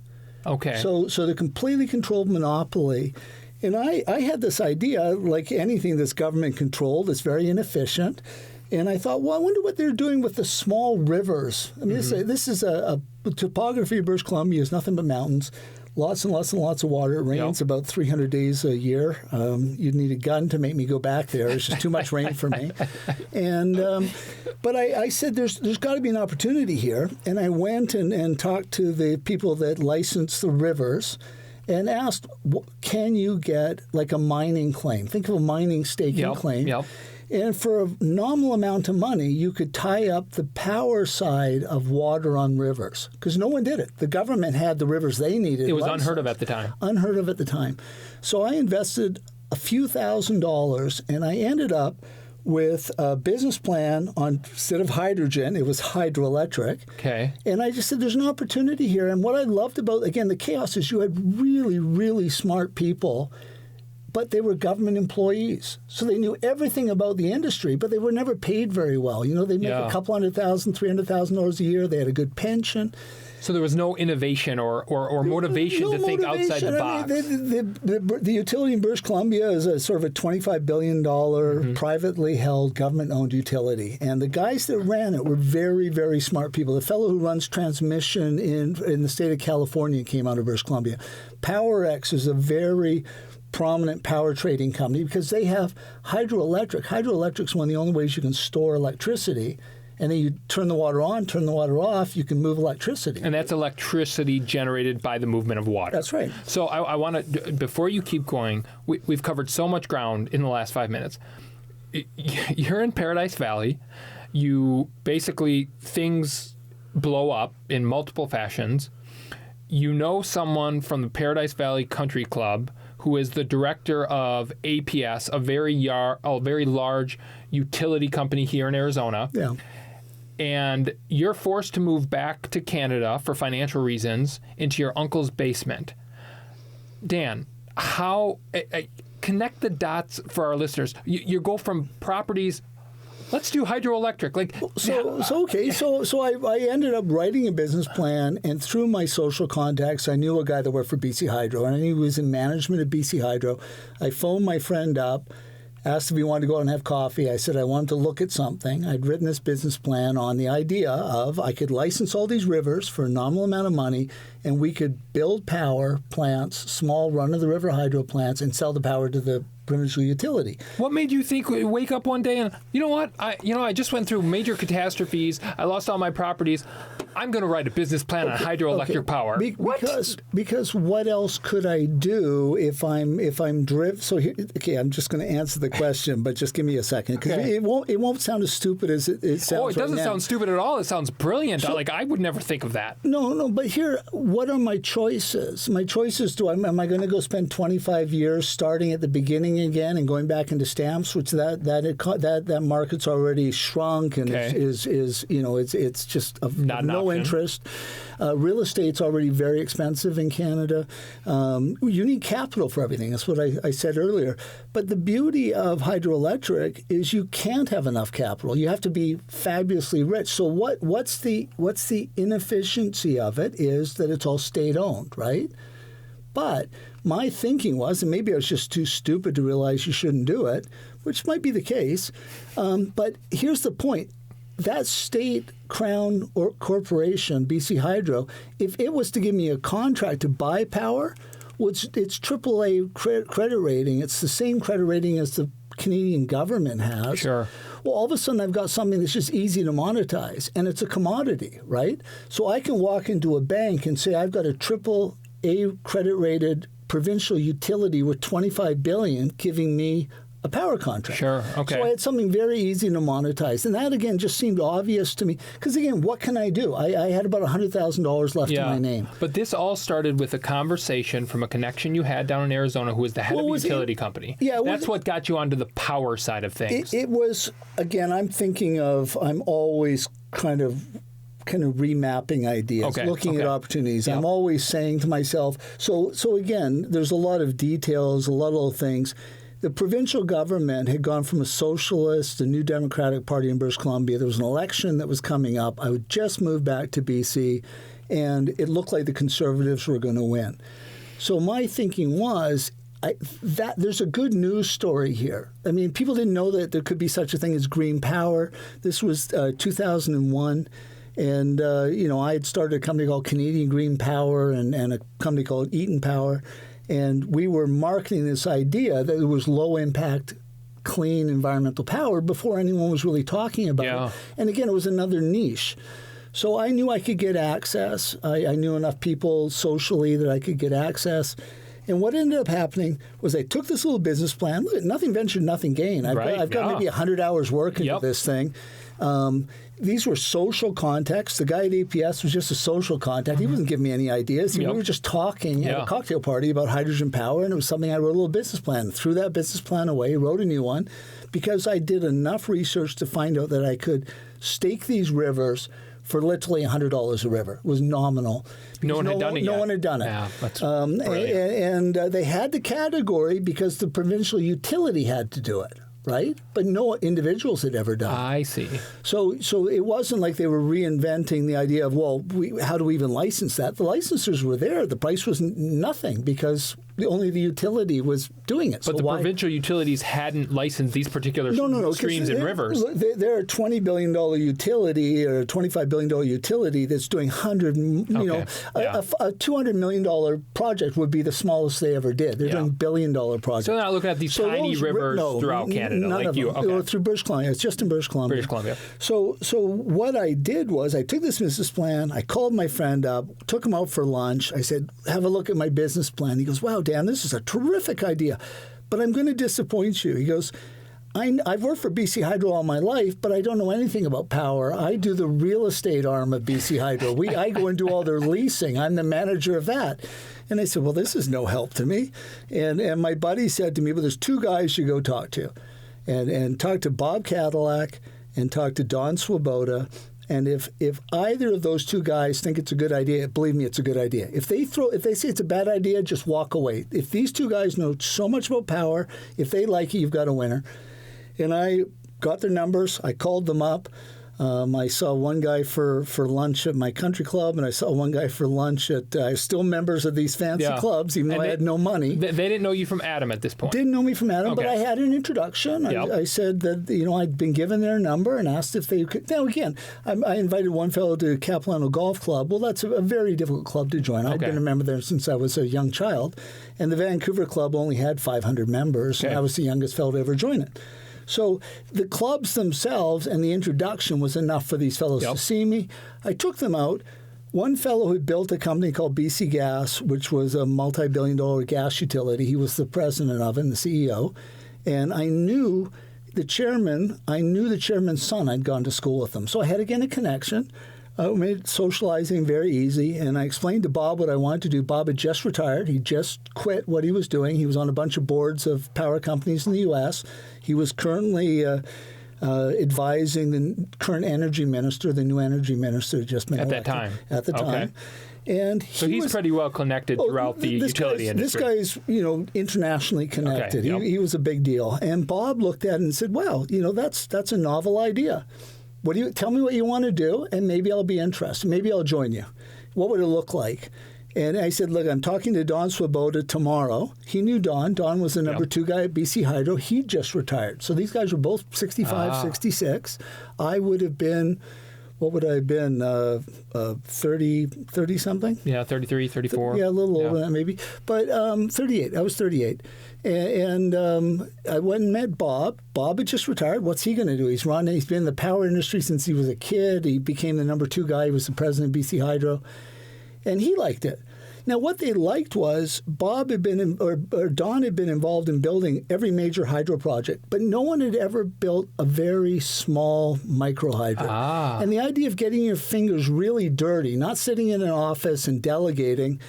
Okay. So they're completely controlled monopoly. And I had this idea, like anything that's government-controlled, it's very inefficient. And I thought, well, I wonder what they're doing with the small rivers. I mean, this is a topography of British Columbia is nothing but mountains, lots and lots and lots of water. It rains about 300 days a year. You'd need a gun to make me go back there. It's just too much rain for me. And but I said, there's got to be an opportunity here. And I went and talked to the people that license the rivers and asked, can you get like a mining claim? Think of a mining staking claim. Yep. And for a nominal amount of money, you could tie up the power side of water on rivers because no one did it. The government had the rivers they needed. It was unheard of at the time. Unheard of at the time. So I invested a few $1,000s, and I ended up with a business plan on, instead of hydrogen, it was hydroelectric. Okay. And I just said, there's an opportunity here. And what I loved about, again, the chaos is you had really, really smart people, but they were government employees. So they knew everything about the industry, but they were never paid very well. They make a couple $100,000, $300,000 a year. They had a good pension. So there was no innovation or motivation to think outside the box. The utility in British Columbia is a sort of a $25 billion privately held government-owned utility. And the guys that ran it were very, very smart people. The fellow who runs transmission in the state of California came out of British Columbia. PowerX is a very prominent power trading company because they have hydroelectric. Hydroelectric's one of the only ways you can store electricity. And then you turn the water on, turn the water off, you can move electricity. And that's electricity generated by the movement of water. That's right. So I want to, before you keep going, we've covered so much ground in the last 5 minutes. You're in Paradise Valley. You basically, things blow up in multiple fashions. You know someone from the Paradise Valley Country Club who is the director of APS, a very large utility company here in Arizona. Yeah. And you're forced to move back to Canada for financial reasons into your uncle's basement. Dan, how connect the dots for our listeners? You go from properties. Let's do hydroelectric. So I ended up writing a business plan, and through my social contacts, I knew a guy that worked for BC Hydro, and I knew he was in management at BC Hydro. I phoned my friend up, asked if he wanted to go out and have coffee. I said I wanted to look at something. I'd written this business plan on the idea of I could license all these rivers for a nominal amount of money, and we could build power plants, small run-of-the-river hydro plants, and sell the power to the provincial utility. What made you think, wake up one day and, you know what, I just went through major catastrophes, I lost all my properties, I'm going to write a business plan on hydroelectric power. Because what else could I do if I'm driven? So here, I'm just going to answer the question, but just give me a second because it won't sound as stupid as it sounds. Oh, it doesn't sound stupid at all. It sounds brilliant. So, I would never think of that. No. But here, what are my choices? My choices: am I going to go spend 25 years starting at the beginning investing again and going back into stamps, which that market's already shrunk and is it's just of no interest. Real estate's already very expensive in Canada. You need capital for everything. That's what I said earlier. But the beauty of hydroelectric is you can't have enough capital. You have to be fabulously rich. So what's the inefficiency of it is that it's all state-owned, right? But my thinking was, and maybe I was just too stupid to realize you shouldn't do it, which might be the case, but here's the point. That state crown or corporation, BC Hydro, if it was to give me a contract to buy power, which it's AAA credit rating, it's the same credit rating as the Canadian government has. Sure. Well, all of a sudden I've got something that's just easy to monetize, and it's a commodity, right? So I can walk into a bank and say I've got a AAA credit rated provincial utility with $25 billion giving me a power contract. Sure, okay. So I had something very easy to monetize. And that, again, just seemed obvious to me. Because, again, what can I do? I had about $100,000 left in my name. But this all started with a conversation from a connection you had down in Arizona who was the head of a utility company. Yeah, that's what got you onto the power side of things. It was, again, I'm always kind of remapping ideas, looking at opportunities. Yep. I'm always saying to myself, so again, there's a lot of details, a lot of little things. The provincial government had gone from a socialist, a new Democratic Party in British Columbia. There was an election that was coming up. I would just moved back to BC, and it looked like the Conservatives were going to win. So my thinking was that there's a good news story here. I mean, people didn't know that there could be such a thing as green power. This was 2001. And, I had started a company called Canadian Green Power and a company called Eaton Power. And we were marketing this idea that it was low-impact, clean environmental power before anyone was really talking about it. And again, it was another niche. So I knew I could get access. I knew enough people socially that I could get access. And what ended up happening was I took this little business plan. Look, nothing ventured, nothing gained. I've got maybe 100 hours work into this thing. These were social contacts. The guy at APS was just a social contact. He wasn't giving me any ideas. We were just talking at a cocktail party about hydrogen power, and it was something I wrote a little business plan. Threw that business plan away, wrote a new one, because I did enough research to find out that I could stake these rivers for literally $100 a river. It was nominal. No one had done it yet. No one had done it. Yeah, that's and they had the category because the provincial utility had to do it. Right? But no individuals had ever done it. I see. So it wasn't like they were reinventing the idea of, how do we even license that? The licensors were there. The price was nothing because only the utility was doing it. But the provincial utilities hadn't licensed these particular streams and rivers. They're a $20 billion utility or a $25 billion utility that's doing a $200 million project would be the smallest they ever did. They're doing $1 billion projects. So they're not looking at these tiny rivers throughout Canada. None of them. Through British Columbia. It's just in British Columbia. So what I did was I took this business plan. I called my friend up, took him out for lunch. I said, have a look at my business plan. He goes, wow, Dan, this is a terrific idea, but I'm going to disappoint you. He goes, I've worked for BC Hydro all my life, but I don't know anything about power. I do the real estate arm of BC Hydro. I go and do all their leasing. I'm the manager of that. And I said, well, this is no help to me. And my buddy said to me, well, there's two guys you go talk to. And talk to Bob Cadillac and talk to Don Swoboda. And if either of those two guys think it's a good idea, believe me, it's a good idea. If they say it's a bad idea, just walk away. If these two guys know so much about power, if they like it, you've got a winner. And I got their numbers. I called them up. I saw one guy for lunch at my country club, and I saw one guy for lunch at still members of these fancy clubs, even though I had no money. They didn't know you from Adam at this point. Didn't know me from Adam, but I had an introduction. I said that I'd been given their number and asked if they could. Now again, I invited one fellow to Capilano Golf Club. Well, that's a very difficult club to join. I'd been a member there since I was a young child, and the Vancouver club only had 500 members, and I was the youngest fellow to ever join it. So the clubs themselves and the introduction was enough for these fellows to see me. I took them out. One fellow who built a company called BC Gas, which was a multi-billion-dollar gas utility. He was the president of it and the CEO. And I knew the chairman's son. I'd gone to school with him. So I had, again, a connection. Made socializing very easy, and I explained to Bob what I wanted to do. Bob had just retired. He just quit what he was doing. He was on a bunch of boards of power companies in the U.S. He was currently advising the current energy minister, the new energy minister, just been elected. At the time. And so he's pretty well connected throughout the utility industry. This guy's, internationally connected. Okay, yep. He was a big deal. And Bob looked at it and said, "Well, that's a novel idea. Tell me what you want to do, and maybe I'll be interested. Maybe I'll join you. What would it look like?" And I said, "Look, I'm talking to Don Swoboda tomorrow." He knew Don. Don was the number 2 guy at BC Hydro. He just retired. So these guys were both 65, 66. I would have been, what would I have been, 30-something? Yeah, 33, 34. Yeah, a little older than that maybe. But 38. I was 38. And I went and met Bob. Bob had just retired. What's he going to do? He's been in the power industry since he was a kid. He became the number 2 guy. He was the president of BC Hydro. And he liked it. Now, what they liked was Bob had been, or Don had been involved in building every major hydro project, but no one had ever built a very small micro hydro. And the idea of getting your fingers really dirty, not sitting in an office and delegating,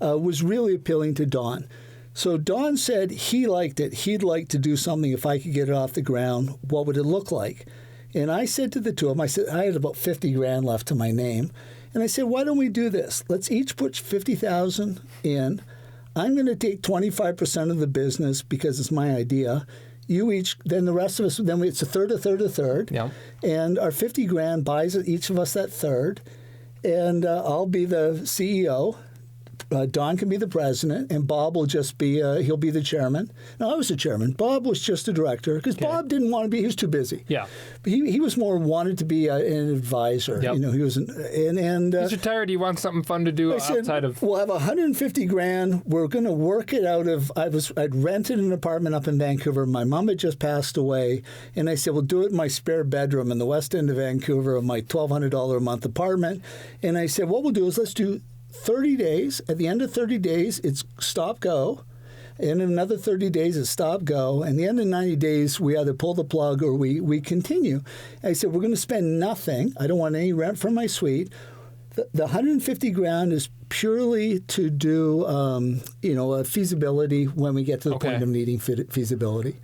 was really appealing to Don. So Don said he liked it. He'd like to do something if I could get it off the ground. What would it look like? And I said to the two of them, I had about 50 grand left to my name. And I said, why don't we do this? Let's each put 50,000 in. I'm going to take 25% of the business because it's my idea. You each, then the rest of us, it's a third, a third, a third. Yeah. And our 50 grand buys each of us that third. And I'll be the CEO. Don can be the president, and Bob will just be, he'll be the chairman. No, I was the chairman. Bob was just a director, because Bob didn't want to be, he was too busy. Yeah. But he was more wanted to be an advisor. Yep. He was, he's retired. He wants something fun to do outside of. We'll have 150 grand. We're going to work it out of, I'd rented an apartment up in Vancouver. My mom had just passed away, and I said, we'll do it in my spare bedroom in the west end of Vancouver of my $1,200 a month apartment. And I said, what we'll do is let's do 30 days. At the end of 30 days, it's stop-go. And in another 30 days, it's stop-go. And the end of 90 days, we either pull the plug or we continue. And I said, we're going to spend nothing. I don't want any rent from my suite. The 150 grand is purely to do, a feasibility when we get to the point of needing feasibility.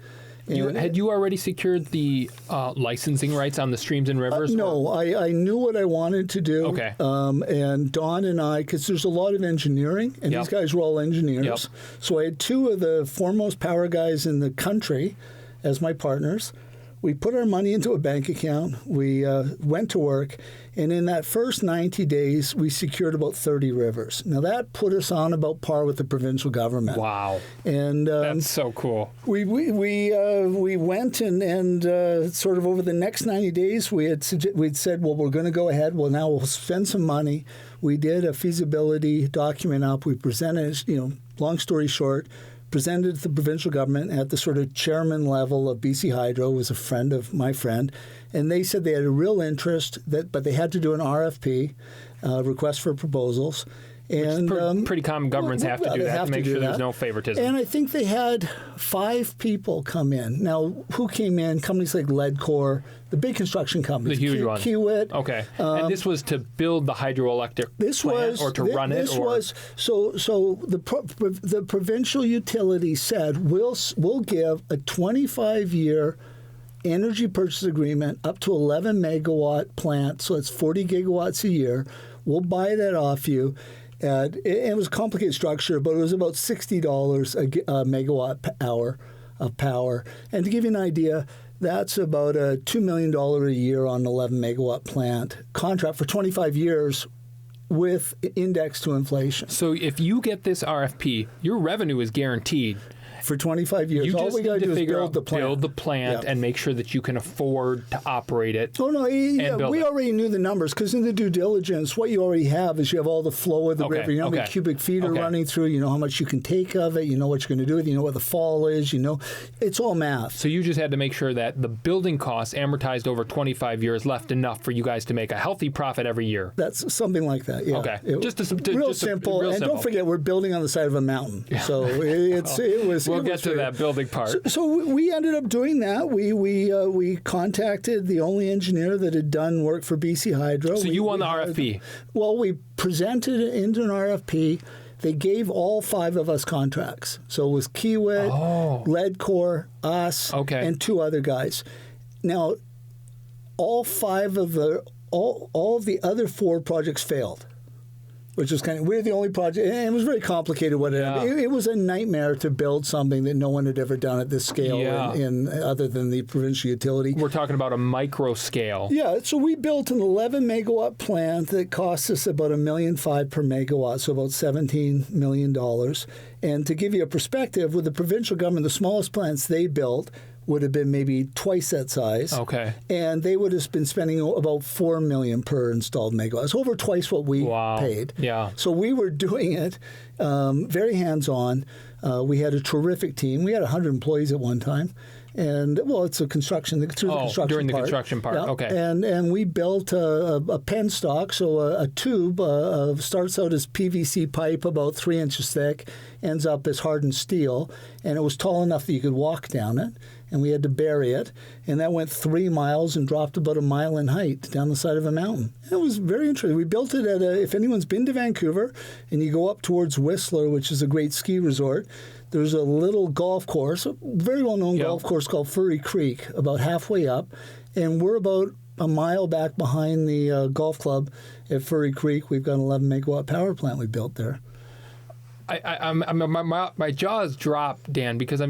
Had you already secured the licensing rights on the streams and rivers? No, I knew what I wanted to do. Okay. And Don and I, because there's a lot of engineering, and these guys were all engineers. Yep. So I had 2 of the foremost power guys in the country as my partners. We put our money into a bank account. We went to work. And in that first 90 days, we secured about 30 rivers. Now, that put us on about par with the provincial government. Wow. And that's so cool. We went and sort of over the next 90 days, we'd said, well, we're going to go ahead. Well, now we'll spend some money. We did a feasibility document up. We presented, long story short, presented to the provincial government at the sort of chairman level of BC Hydro, was a friend of my friend, and they said they had a real interest, but they had to do an RFP, request for proposals. And pretty common governments have to do that to make sure there's no favoritism. And I think they had 5 people come in. Now, who came in? Companies like Leadcore, the big construction companies. The huge ones. Kiewit. Okay. And this was to build the hydroelectric plant or to run it? So the provincial utility said, we'll give a 25-year energy purchase agreement up to 11 megawatt plant, so it's 40 gigawatts a year. We'll buy that off you. And it was a complicated structure, but it was about $60 a megawatt hour of power. And to give you an idea, that's about a $2 million a year on an 11 megawatt plant contract for 25 years with index to inflation. So if you get this RFP, your revenue is guaranteed. For 25 years. All we got to do is build the plant. And make sure that you can afford to operate it. Oh, no, we already knew the numbers, because in the due diligence, what you already have is you have all the flow of the river. You know how many cubic feet are running through. You know how much you can take of it. You know what you're going to do with it. You know what the fall is. It's all math. So you just had to make sure that the building costs amortized over 25 years left enough for you guys to make a healthy profit every year. That's something like that, yeah. Okay. Real simple. And don't forget, we're building on the side of a mountain. Yeah. So it was We'll get to that building part. So we ended up doing that. We contacted the only engineer that had done work for BC Hydro. So you won the RFP? Well, we presented it into an RFP. They gave all 5 of us contracts. So it was Kiewit, Leadcore, us, and 2 other guys. Now, all of the other 4 projects failed, which was we're the only project, and it was very complicated. It was a nightmare to build something that no one had ever done at this scale in other than the provincial utility. We're talking about a micro scale. Yeah, so we built an 11 megawatt plant that cost us about $1.5 million per megawatt, so about $17 million. And to give you a perspective, with the provincial government, the smallest plants they built would have been maybe twice that size. Okay. And they would have been spending about $4 million per installed megawatt. It's over twice what we paid. Yeah. So we were doing it very hands-on. We had a terrific team. We had 100 employees at one time. And, it's a construction, during the construction part. Yeah. Okay. And we built a penstock, so a tube starts out as PVC pipe about 3 inches thick, ends up as hardened steel, and it was tall enough that you could walk down it, and we had to bury it, and that went 3 miles and dropped about 1 mile in height down the side of a mountain. And it was very interesting. We built it if anyone's been to Vancouver, and you go up towards Whistler, which is a great ski resort, there's a little golf course, a very well-known golf course called Furry Creek, about halfway up, and we're about a mile back behind the golf club at Furry Creek. We've got an 11 megawatt power plant we built there. My jaws drop, Dan, because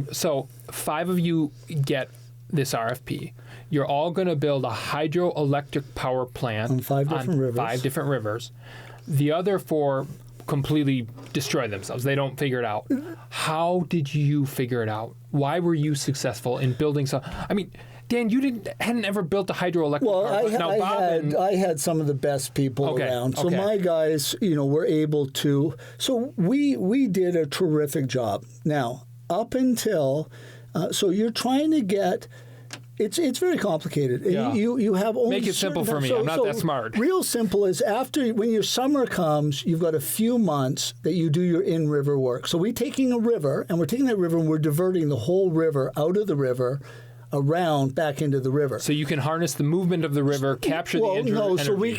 5 of you get this RFP. You're all going to build a hydroelectric power plant on 5 different rivers. The other 4 completely destroy themselves. They don't figure it out. How did you figure it out? Why were you successful in building some? I mean, Dan, you hadn't ever built a hydroelectric power plant. I had some of the best people around. So my guys, were able to. So we did a terrific job. Now, up until, so you're trying to get. It's very complicated. Yeah. You have only make it simple for me. I'm not that smart. Real simple is when your summer comes, you've got a few months that you do your in-river work. So we're taking a river, and we're taking that river, and we're diverting the whole river out of the river, around back into the river. So you can harness the movement of the river, capture the energy. So we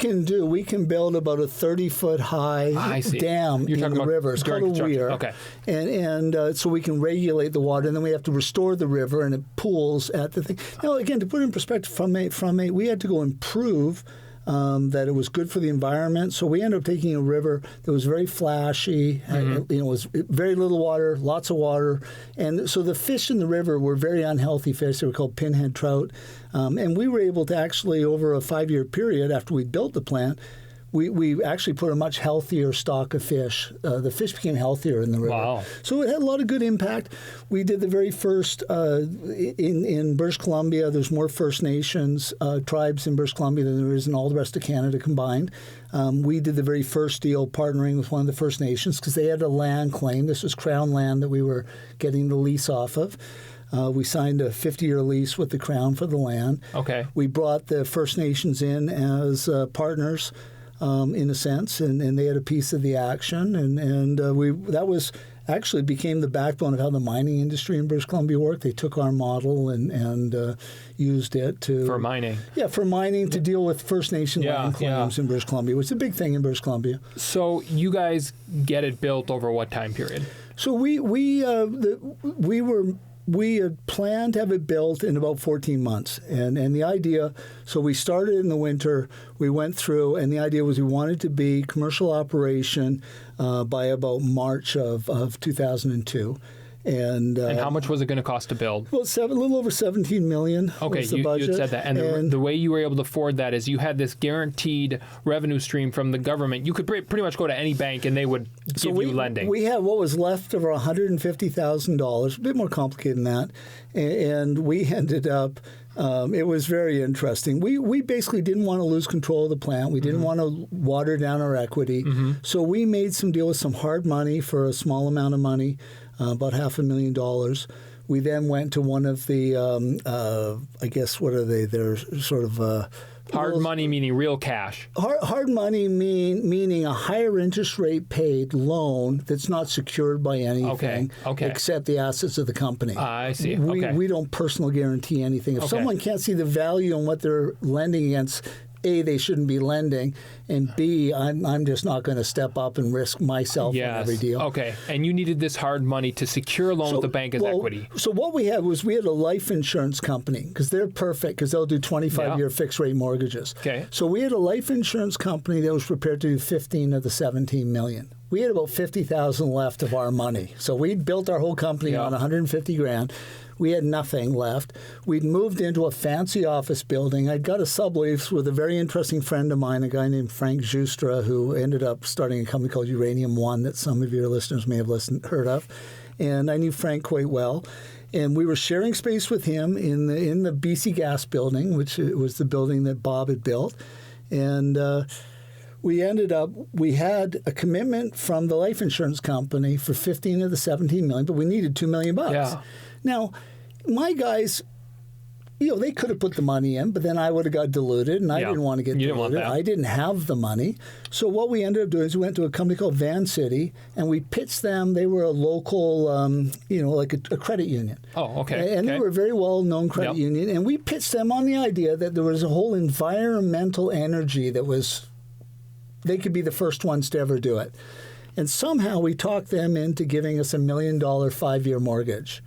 can build about a 30-foot high dam in the river. It's called a weir. Okay. And so we can regulate the water, and then we have to restore the river, and it pools at the thing. Now, again, to put it in perspective, we had to go improve that it was good for the environment. So we ended up taking a river that was very flashy. It was very little water, lots of water. And so the fish in the river were very unhealthy fish. They were called pinhead trout. And we were able to actually, over a 5-year period after we built the plant, we actually put a much healthier stock of fish. The fish became healthier in the river. Wow. So it had a lot of good impact. We did the very first, in British Columbia, there's more First Nations tribes in British Columbia than there is in all the rest of Canada combined. We did the very first deal partnering with one of the First Nations because they had a land claim. This was Crown land that we were getting the lease off of. We signed a 50-year lease with the Crown for the land. Okay. We brought the First Nations in as partners. In a sense, and they had a piece of the action, and that was actually became the backbone of how the mining industry in British Columbia worked. They took our model and used it for mining. Yeah, for mining to deal with First Nation land claims in British Columbia, which is a big thing in British Columbia. So you guys get it built over what time period? So we had planned to have it built in about 14 months. And the idea, so we started in the winter, we went through, and the idea was we wanted to be commercial operation by about March of 2002. And how much was it going to cost to build? Well, a little over $17 million. Okay, was the budget. You had said that. And the way you were able to afford that is you had this guaranteed revenue stream from the government. You could pretty much go to any bank and they would give you lending. We had what was left of our $150,000, a bit more complicated than that. And we ended up, it was very interesting. We basically didn't want to lose control of the plant. We didn't want to water down our equity. So we made some deal with some hard money for a small amount of money. About $500,000. We then went to one of the, I guess, what are they? They're sort of Hard money meaning real cash. Hard money meaning a higher interest rate paid loan that's not secured by anything except the assets of the company. I see. We don't personal guarantee anything. If someone can't see the value in what they're lending against, A, they shouldn't be lending, and B, I'm just not going to step up and risk myself on every deal. Okay, and you needed this hard money to secure a loan with the bank as equity. So what we had was we had a life insurance company, because they're perfect, because they'll do 25-year fixed rate mortgages. Okay. So we had a life insurance company that was prepared to do 15 of the 17 million. We had about $50,000 left of our money. So we'd built our whole company on $150,000. We had nothing left. We'd moved into a fancy office building. I'd got a sublease with a very interesting friend of mine, a guy named Frank Justra, who ended up starting a company called Uranium One that some of your listeners may have heard of. And I knew Frank quite well. And we were sharing space with him in the BC Gas building, which was the building that Bob had built. And we had a commitment from the life insurance company for 15 of the 17 million, but we needed $2 million. Yeah. Now, my guys, they could have put the money in, but then I would have got diluted, and I didn't want to get diluted. Didn't want that. I didn't have the money. So what we ended up doing is we went to a company called Van City, and we pitched them. They were a local, like a credit union. Oh, okay. And they were a very well-known credit union, and we pitched them on the idea that there was a whole environmental energy that was, they could be the first ones to ever do it. And somehow we talked them into giving us $1 million 5-year mortgage.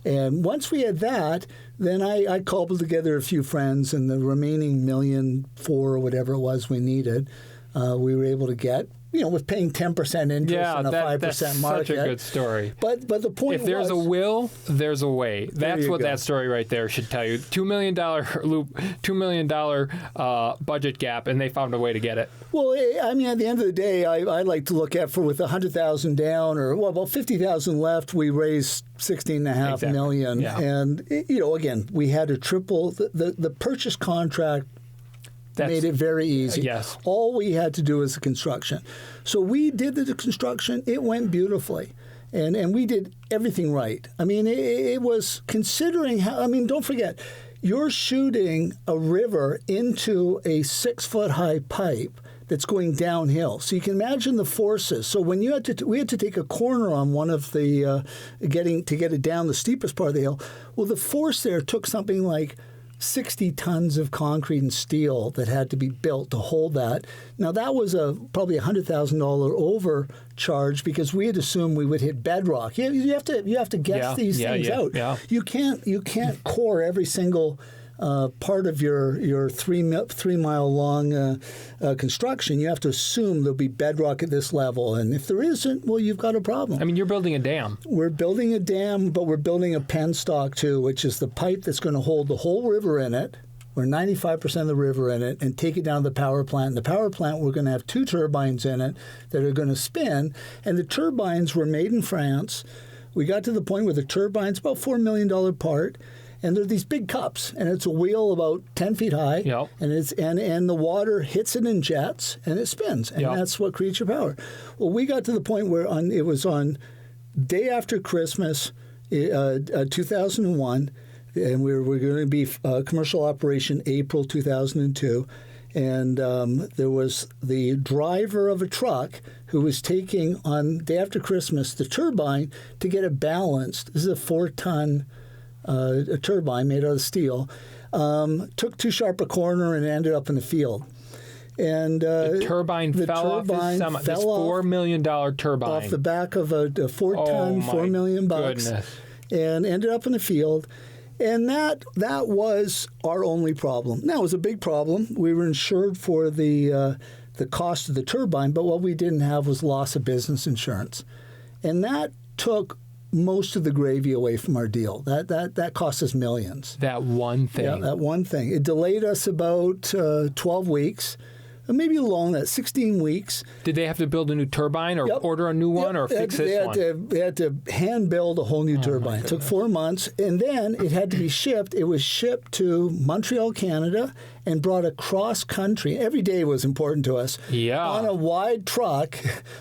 And once we had that, then I cobbled together a few friends, and the remaining $1.4 million or whatever it was we needed, we were able to get, with paying 10% interest on a 5% market. That's such a good story. But the point if there's a will, there's a way. That's what that story right there should tell you. $2 million $2 million budget gap, and they found a way to get it. Well, I mean, at the end of the day, I like to look at with $100,000 down, or about $50,000 left, we raised $16.5 million. Yeah. And again, we had to triple the purchase contract. Made it very easy. Yes. All we had to do was the construction. So we did the construction. It went beautifully. And we did everything right. I mean, it was considering how, don't forget, you're shooting a river into a 6-foot-high pipe that's going downhill. So you can imagine the forces. So when we had to take a corner on one of the, to get it down the steepest part of the hill, well, the force there took something like 60 tons of concrete and steel that had to be built to hold that. Now, that was probably $100,000 overcharge because we had assumed we would hit bedrock. You have to guess these things out. Yeah. You can't core every single part of your 3 mile long construction. You have to assume there'll be bedrock at this level, and if there isn't, well, you've got a problem. You're building a dam. We're building a dam, but we're building a penstock too, which is the pipe that's going to hold the whole river in it, or 95% of the river in it, and take it down to the power plant. And the power plant, we're going to have 2 turbines in it that are going to spin, and the turbines were made in France. We got to the point where the turbine's about $4 million part. And they're these big cups, and it's a wheel about 10 feet high, and the water hits it in jets, and it spins, and that's what creates your power. Well, we got to the point where it was on day after Christmas, 2001, and we were going to be commercial operation April 2002, and there was the driver of a truck who was taking on day after Christmas the turbine to get it balanced. This is a 4-ton. A turbine made out of steel, took too sharp a corner and ended up in the field. And the turbine fell off his semi. This $4 million turbine off the back of a 4-ton, $4 million bucks, and ended up in the field. And that was our only problem. Now, it was a big problem. We were insured for the cost of the turbine, but what we didn't have was loss of business insurance, and that took most of the gravy away from our deal. That cost us millions. That one thing. Yeah, that one thing. It delayed us about 12 weeks, maybe along that 16 weeks. Did they have to build a new turbine or order a new one or fix this one? They had to hand build a whole new turbine. It took 4 months, and then it had to be shipped. It was shipped to Montreal, Canada, and brought across country. Every day was important to us. Yeah. On a wide truck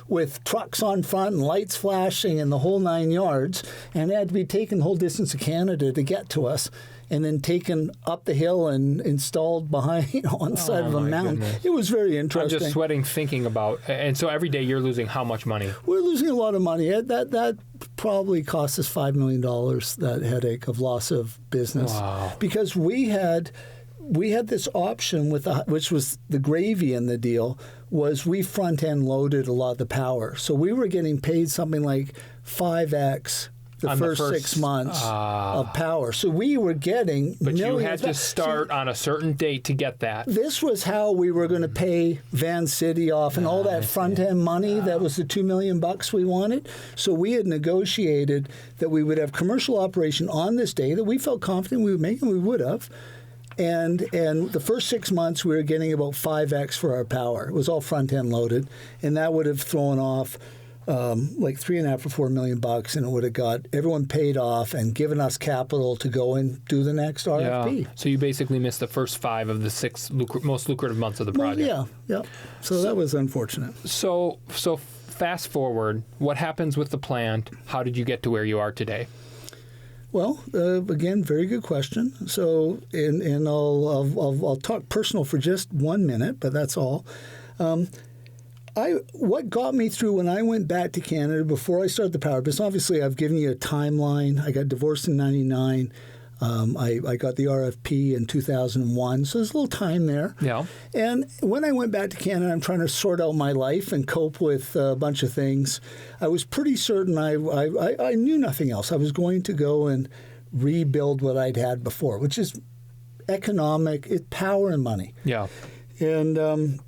with trucks on front and lights flashing and the whole 9 yards, and it had to be taken the whole distance of Canada to get to us. and then taken up the hill and installed behind on the side of a mountain. Goodness. It was very interesting. I'm just sweating thinking about. And so every day you're losing how much money? We're losing a lot of money. That probably cost us $5 million, that headache of loss of business. Wow. Because we had this option which was the gravy in the deal, was we front-end loaded a lot of the power. So we were getting paid something like 5x the first 6 months of power. So we were getting But millions. you had to start on a certain date to get that. This was how we were going to pay Van City off and all that front-end money. That was the $2 million we wanted. So we had negotiated that we would have commercial operation on this day that we felt confident we would make, and we would have. And the first 6 months, we were getting about 5x for our power. It was all front-end loaded, and that would have thrown off like $3.5 or $4 million, and it would have got everyone paid off and given us capital to go and do the next RFP. Yeah. So you basically missed the first 5 of the 6 most lucrative months of the project. Yeah. So that was unfortunate. So fast forward, what happens with the plant? How did you get to where you are today? Well, again, very good question. So, and I'll talk personal for just 1 minute, but that's all. What got me through when I went back to Canada before I started the power business, obviously I've given you a timeline. I got divorced in 99. I got the RFP in 2001, so there's a little time there. Yeah. And when I went back to Canada, I'm trying to sort out my life and cope with a bunch of things. I was pretty certain I knew nothing else. I was going to go and rebuild what I'd had before, which is power and money. Yeah. And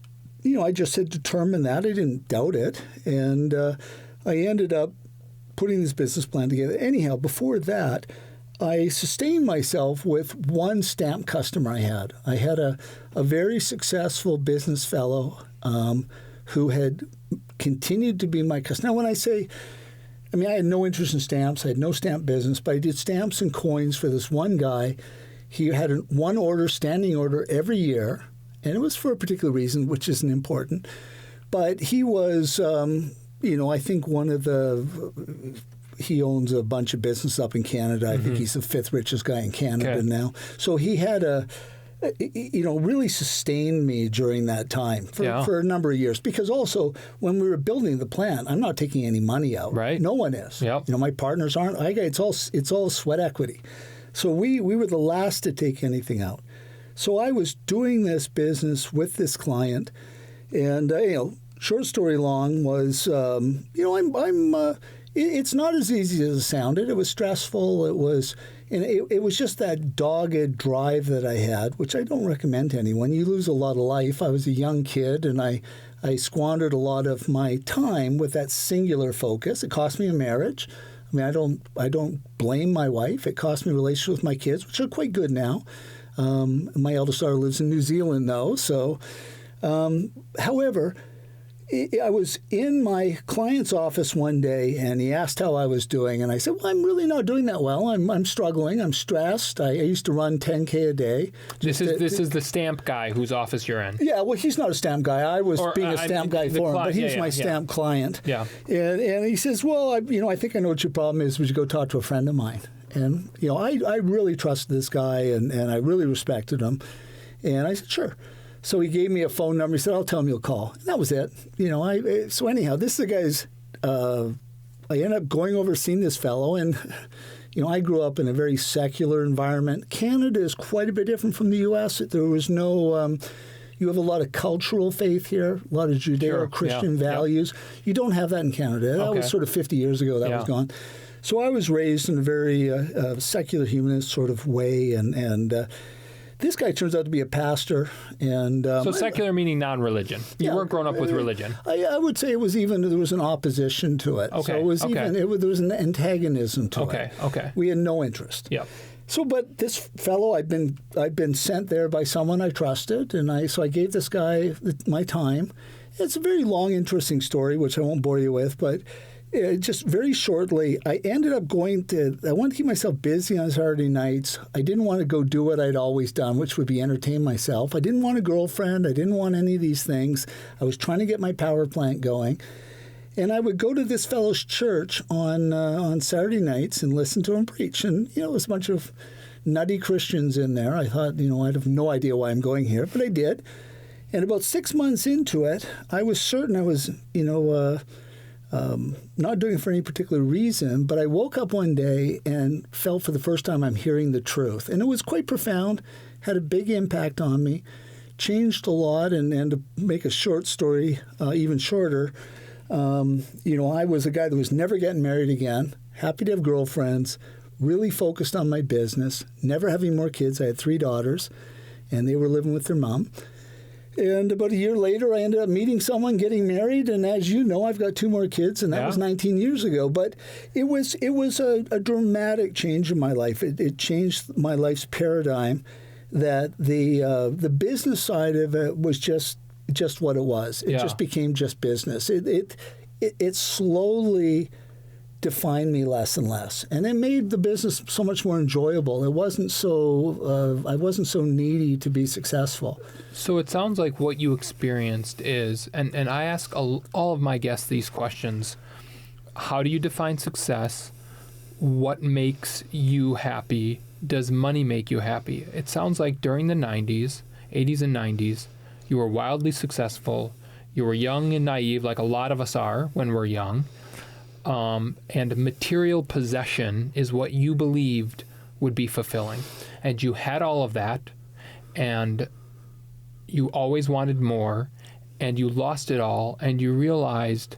I just had determined that. I didn't doubt it. And I ended up putting this business plan together. Anyhow, before that, I sustained myself with one stamp customer I had. I had a very successful business fellow who had continued to be my customer. Now, when I say, I had no interest in stamps. I had no stamp business, but I did stamps and coins for this one guy. He had one order, standing order every year, and it was for a particular reason, which isn't important. But he was, I think one of the... He owns a bunch of business up in Canada. I think he's the 5th richest guy in Canada now. So he had really sustained me during that time for a number of years. Because also, when we were building the plant, I'm not taking any money out. Right. No one is. Yep. My partners aren't. It's all sweat equity. So we were the last to take anything out. So I was doing this business with this client, and short story long was, it's not as easy as it sounded. It was stressful. It was just that dogged drive that I had, which I don't recommend to anyone. You lose a lot of life. I was a young kid, and I squandered a lot of my time with that singular focus. It cost me a marriage. I don't blame my wife. It cost me relationships with my kids, which are quite good now. My eldest daughter lives in New Zealand, though. So, however, I was in my client's office one day, and he asked how I was doing, and I said, "Well, I'm really not doing that well. I'm struggling. I'm stressed. I used to run 10K a day." This is the stamp guy whose office you're in. Yeah, well, he's not a stamp guy. I was being a stamp guy for him, but he was my stamp client. Yeah. And he says, "Well, I think I know what your problem is. Would you go talk to a friend of mine?" And I really trusted this guy, and I really respected him. And I said, "Sure." So he gave me a phone number. He said, "I'll tell him you'll call." And that was it. So anyhow, this is the guy's. I ended up going over seeing this fellow, and I grew up in a very secular environment. Canada is quite a bit different from the U.S. There was no. You have a lot of cultural faith here, a lot of Judeo-Christian values. Yep. You don't have that in Canada. That was sort of 50 years ago. That was gone. So I was raised in a very secular humanist sort of way, and this guy turns out to be a pastor. And so secular meaning non-religion. You weren't grown up with religion. I would say it was even, there was an opposition to it. Okay. So it was there was an antagonism to it. Okay. We had no interest. Yeah. So, but this fellow, I'd been sent there by someone I trusted, and so I gave this guy my time. It's a very long, interesting story, which I won't bore you with, but just very shortly, I ended up I wanted to keep myself busy on Saturday nights. I didn't want to go do what I'd always done, which would be entertain myself. I didn't want a girlfriend. I didn't want any of these things. I was trying to get my power plant going. And I would go to this fellow's church on Saturday nights and listen to him preach. And, it was a bunch of nutty Christians in there. I thought, I'd have no idea why I'm going here, but I did. And about 6 months into it, I was certain I was, not doing it for any particular reason, but I woke up one day and felt for the first time I'm hearing the truth. And it was quite profound, had a big impact on me, changed a lot. And to make a short story even shorter, I was a guy that was never getting married again, happy to have girlfriends, really focused on my business, never having more kids. I had 3 daughters, and they were living with their mom. And about a year later, I ended up meeting someone, getting married, and as you know, I've got 2 more kids, and that was 19 years ago. But it was a dramatic change in my life. It changed my life's paradigm. That the business side of it was just what it was. It just became just business. It slowly defined me less and less, and it made the business so much more enjoyable. It wasn't so I wasn't so needy to be successful. So it sounds like what you experienced is, and I ask all of my guests these questions: how do you define success? What makes you happy? Does money make you happy? It sounds like during the 80s and 90s, you were wildly successful. You were young and naive, like a lot of us are when we're young. And material possession is what you believed would be fulfilling. And you had all of that, and you always wanted more, and you lost it all, and you realized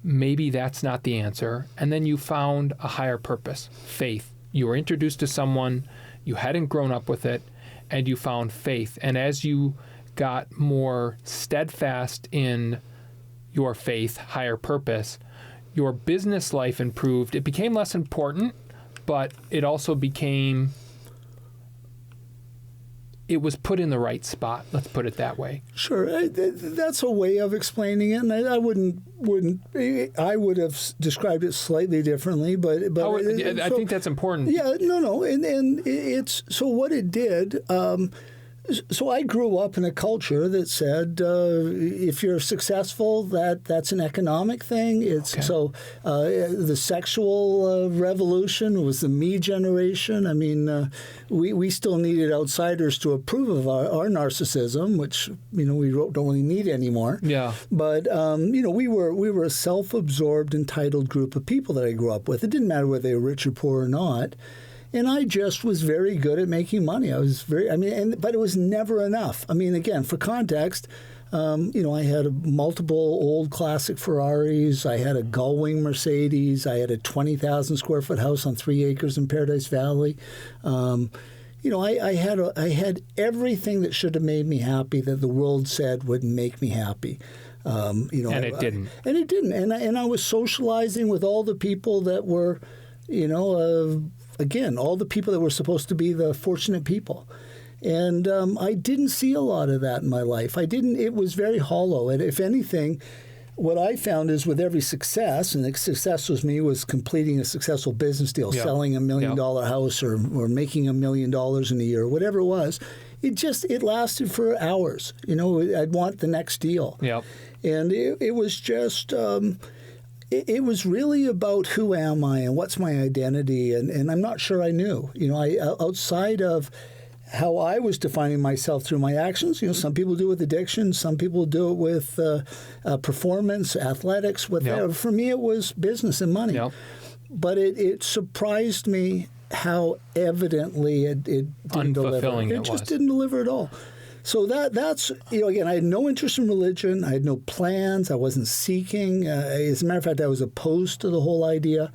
maybe that's not the answer. And then you found a higher purpose, faith. You were introduced to someone, you hadn't grown up with it, and you found faith. And as you got more steadfast in your faith, higher purpose, your business life improved. It became less important, but it also became, it was put in the right spot. Let's put it that way. Sure, that's a way of explaining it, and I I would have described it slightly differently, but I think that's important. Yeah, no, and it's so what it did. So I grew up in a culture that said if you're successful, that's an economic thing. So the sexual revolution was the me generation. I mean, we still needed outsiders to approve of our narcissism, which we don't really need anymore. Yeah. But we were a self-absorbed, entitled group of people that I grew up with. It didn't matter whether they were rich or poor or not. And I just was very good at making money. But it was never enough. I mean, again, for context, I had multiple old classic Ferraris. I had a gull-wing Mercedes. I had a 20,000 square foot house on 3 acres in Paradise Valley. I had everything that should have made me happy that the world said would make me happy. And it didn't. And it didn't. And I was socializing with all the people that were, again, all the people that were supposed to be the fortunate people. And I didn't see a lot of that in my life. It was very hollow. And if anything, what I found is with every success, and the success was completing a successful business deal, selling $1 million house or making $1 million in a year, or whatever it was, it lasted for hours. I'd want the next deal. Yep. And it was just... It was really about who am I and what's my identity, and I'm not sure I knew. Outside of how I was defining myself through my actions. Some people do it with addiction, some people do it with performance, athletics, whatever. Yep. For me, it was business and money. Yep. But it surprised me how evidently it didn't deliver. It just didn't deliver at all. So that's, again, I had no interest in religion. I had no plans. I wasn't seeking. As a matter of fact, I was opposed to the whole idea.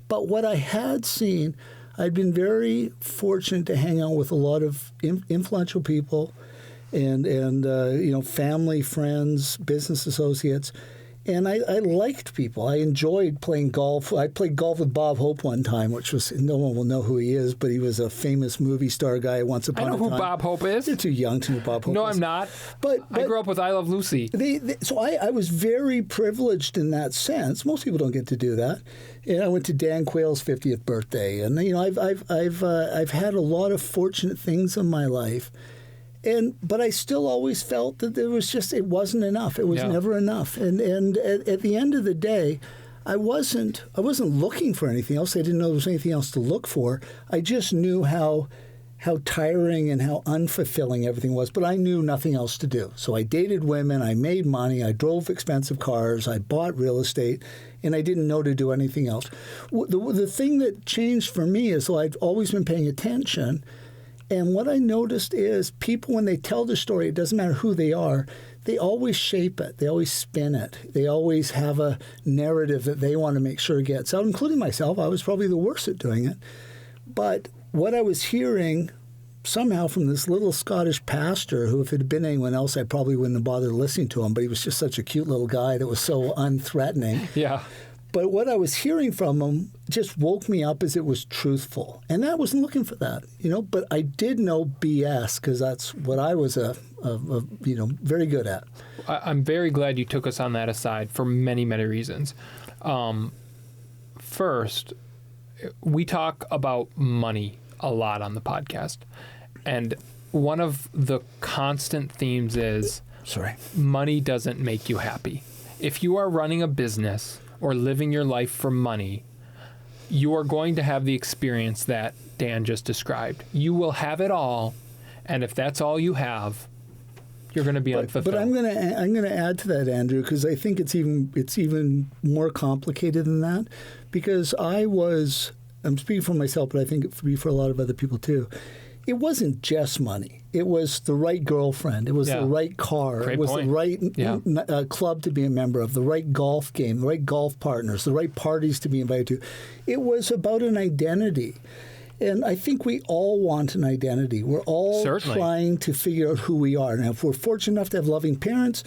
But what I had seen, I'd been very fortunate to hang out with a lot of influential people and family, friends, business associates. And I liked people. I enjoyed playing golf. I played golf with Bob Hope one time, which was, no one will know who he is, but he was a famous movie star guy once upon a time. I know who Bob Hope is. You're too young to know Bob Hope. No, I'm not. But I grew up with I Love Lucy. So I was very privileged in that sense. Most people don't get to do that. And I went to Dan Quayle's 50th birthday, and I've had a lot of fortunate things in my life. But I still always felt that it wasn't enough. It was never enough. And at the end of the day, I wasn't looking for anything else. I didn't know there was anything else to look for. I just knew how how tiring and how unfulfilling everything was, but I knew nothing else to do. So I dated women, I made money, I drove expensive cars, I bought real estate, and I didn't know to do anything else. The thing that changed for me is I've always been paying attention, and what I noticed is people, when they tell their story, it doesn't matter who they are, they always shape it. They always spin it. They always have a narrative that they want to make sure gets out, including myself. I was probably the worst at doing it. But what I was hearing somehow from this little Scottish pastor, who if it had been anyone else, I probably wouldn't have bothered listening to him, but he was just such a cute little guy that was so unthreatening. Yeah. But what I was hearing from him just woke me up as it was truthful. And I wasn't looking for that, but I did know BS because that's what I was very good at. I'm very glad you took us on that aside for many, many reasons. First, we talk about money a lot on the podcast. And one of the constant themes is money doesn't make you happy. If you are running a business or living your life for money, you are going to have the experience that Dan just described. You will have it all, and if that's all you have, you're going to be unfulfilled. But I'm going to add to that, Andrew, because I think it's even more complicated than that. Because I'm speaking for myself, but I think it would be for a lot of other people too. It wasn't just money. It was the right girlfriend. It was the right car. Great it was point. the right club to be a member of, the right golf game, the right golf partners, the right parties to be invited to. It was about an identity. And I think we all want an identity. We're all trying to figure out who we are. Now, if we're fortunate enough to have loving parents,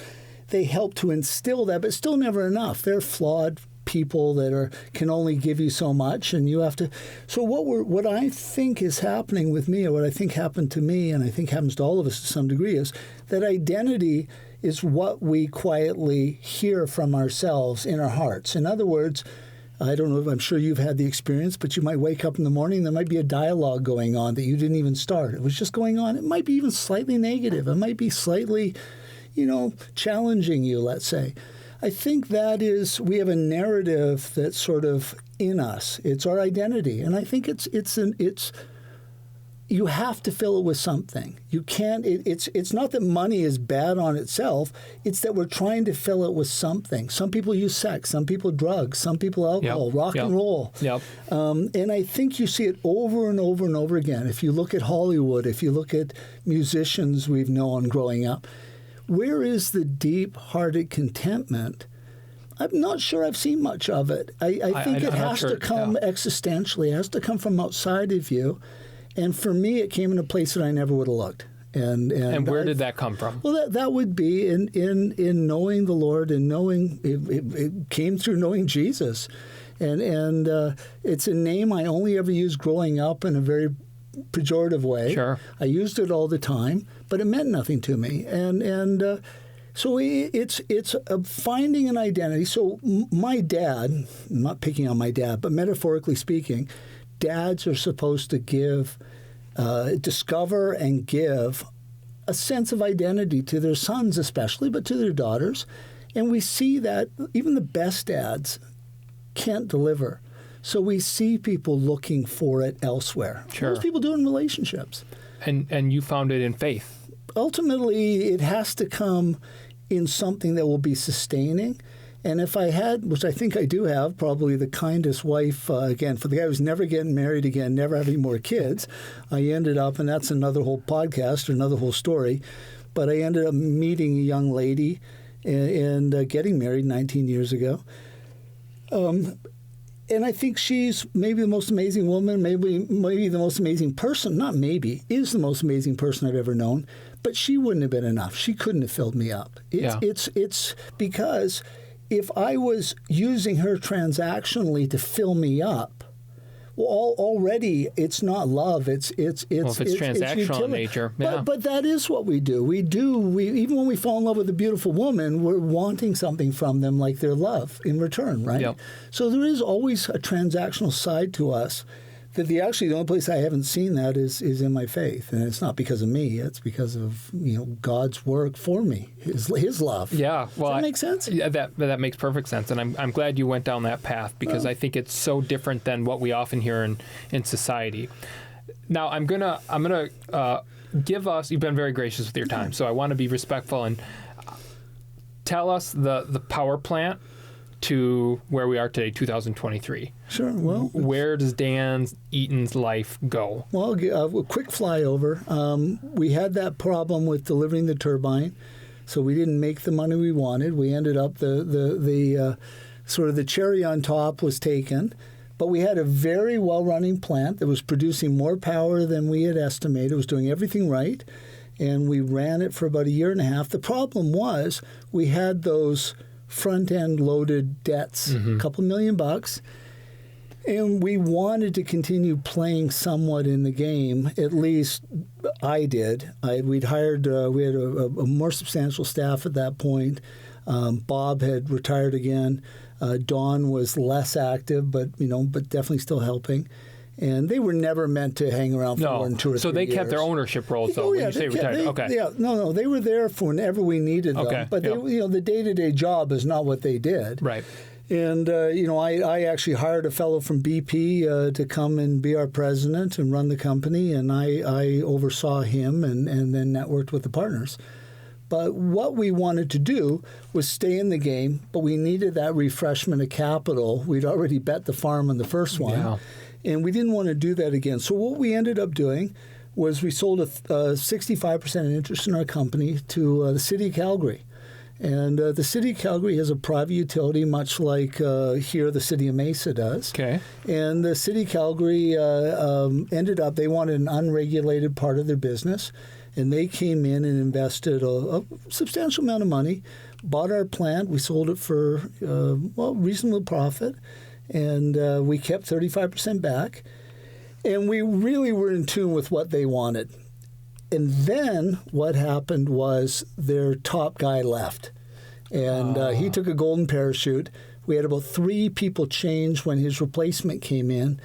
they help to instill that, but still never enough. They're flawed people that can only give you so much, and you have to. So what I think is happening with me, or what I think happened to me, and I think happens to all of us to some degree, is that identity is what we quietly hear from ourselves in our hearts. In other words, I don't know, I'm sure you've had the experience, but you might wake up in the morning, there might be a dialogue going on that you didn't even start. It was just going on. It might be even slightly negative. It might be slightly, challenging you, let's say. I think that is, we have a narrative that's sort of in us. It's our identity. And I think it's you have to fill it with something. You can't, it's not that money is bad on itself. It's that we're trying to fill it with something. Some people use sex, some people drugs, some people alcohol, rock and roll. And I think you see it over and over and over again. If you look at Hollywood, if you look at musicians we've known growing up, where is the deep-hearted contentment? I'm not sure I've seen much of it. I think it has to come existentially. It has to come from outside of you. And for me, it came in a place that I never would have looked. And where did that come from? Well, that would be in knowing the Lord and knowing it came through knowing Jesus. And it's a name I only ever used growing up in a very pejorative way. Sure. I used it all the time, but it meant nothing to me. And so it's finding an identity. So my dad, I'm not picking on my dad, but metaphorically speaking, dads are supposed to discover and give a sense of identity to their sons especially, but to their daughters. And we see that even the best dads can't deliver. So we see people looking for it elsewhere. Sure. Most people do it in relationships. And you found it in faith. Ultimately, it has to come in something that will be sustaining. And if I had, which I think I do have, probably the kindest wife, again, for the guy who's never getting married again, never having more kids, I ended up, and that's another whole podcast or another whole story, but I ended up meeting a young lady and getting married 19 years ago. And I think she's maybe the most amazing woman, maybe the most amazing person, not maybe, is the most amazing person I've ever known, but she wouldn't have been enough. She couldn't have filled me up. It's because if I was using her transactionally to fill me up, well, already it's not love. It's transactional in nature. Yeah. But that is what we do. We even when we fall in love with a beautiful woman, we're wanting something from them, like their love in return, right? Yep. So there is always a transactional side to us. That the only place I haven't seen that is in my faith, and it's not because of me. It's because of God's work for me, His love. Yeah, well, does that make sense? Yeah, that makes perfect sense, and I'm glad you went down that path because I think it's so different than what we often hear in society. Now I'm gonna give us. You've been very gracious with your time, so I want to be respectful and tell us the power plant to where we are today, 2023. Sure. Well, where does Dan Eaton's life go? Well, a quick flyover. We had that problem with delivering the turbine, so we didn't make the money we wanted. We ended up the sort of the cherry on top was taken, but we had a very well-running plant that was producing more power than we had estimated. It was doing everything right, and we ran it for about a year and a half. The problem was we had those front-end loaded debts, a couple $1 million, and we wanted to continue playing somewhat in the game. At least I did. We had a more substantial staff at that point. Bob had retired again. Don was less active, but definitely still helping. And they were never meant to hang around for more than 2 or 3 years. So they kept their ownership roles, though, when you say retired. Okay. Yeah, no, they were there for whenever we needed them. Okay. But the day-to-day job is not what they did. Right. And, I actually hired a fellow from BP to come and be our president and run the company, and I oversaw him and then networked with the partners. But what we wanted to do was stay in the game, but we needed that refreshment of capital. We'd already bet the farm on the first one. Yeah. And we didn't want to do that again. So what we ended up doing was we sold a 65% interest in our company to the City of Calgary. And the City of Calgary has a private utility, much like here the City of Mesa does. Okay. And the City of Calgary ended up, they wanted an unregulated part of their business. And they came in and invested a substantial amount of money, bought our plant. We sold it for, reasonable profit. And we kept 35% back. And we really were in tune with what they wanted. And then what happened was their top guy left. And he took a golden parachute. We had about 3 people change when his replacement came in.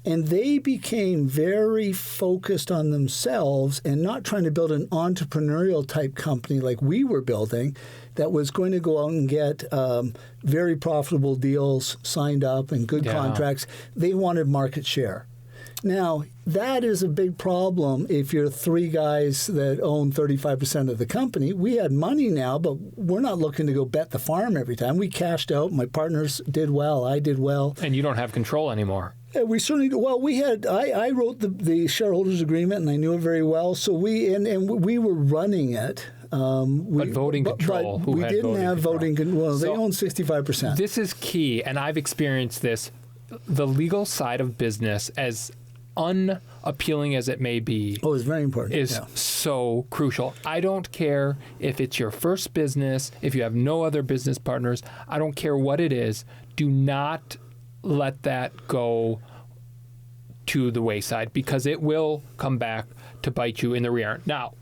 And they became very focused on themselves and not trying to build an entrepreneurial type company like we were building that was going to go out and get very profitable deals signed up and good contracts. They wanted market share. Now, that is a big problem if you're 3 guys that own 35% of the company. We had money now, but we're not looking to go bet the farm every time. We cashed out. My partners did well. I did well. And you don't have control anymore. We certainly do. Well, we had. I wrote the shareholders agreement, and I knew it very well. So we were running it. But voting control. But we didn't have voting control. Well, they own 65%. This is key, and I've experienced this. The legal side of business, as unappealing as it may be, it's very important. Is so crucial. I don't care if it's your first business, if you have no other business partners. I don't care what it is. Do not let that go to the wayside, because it will come back to bite you in the rear. Now,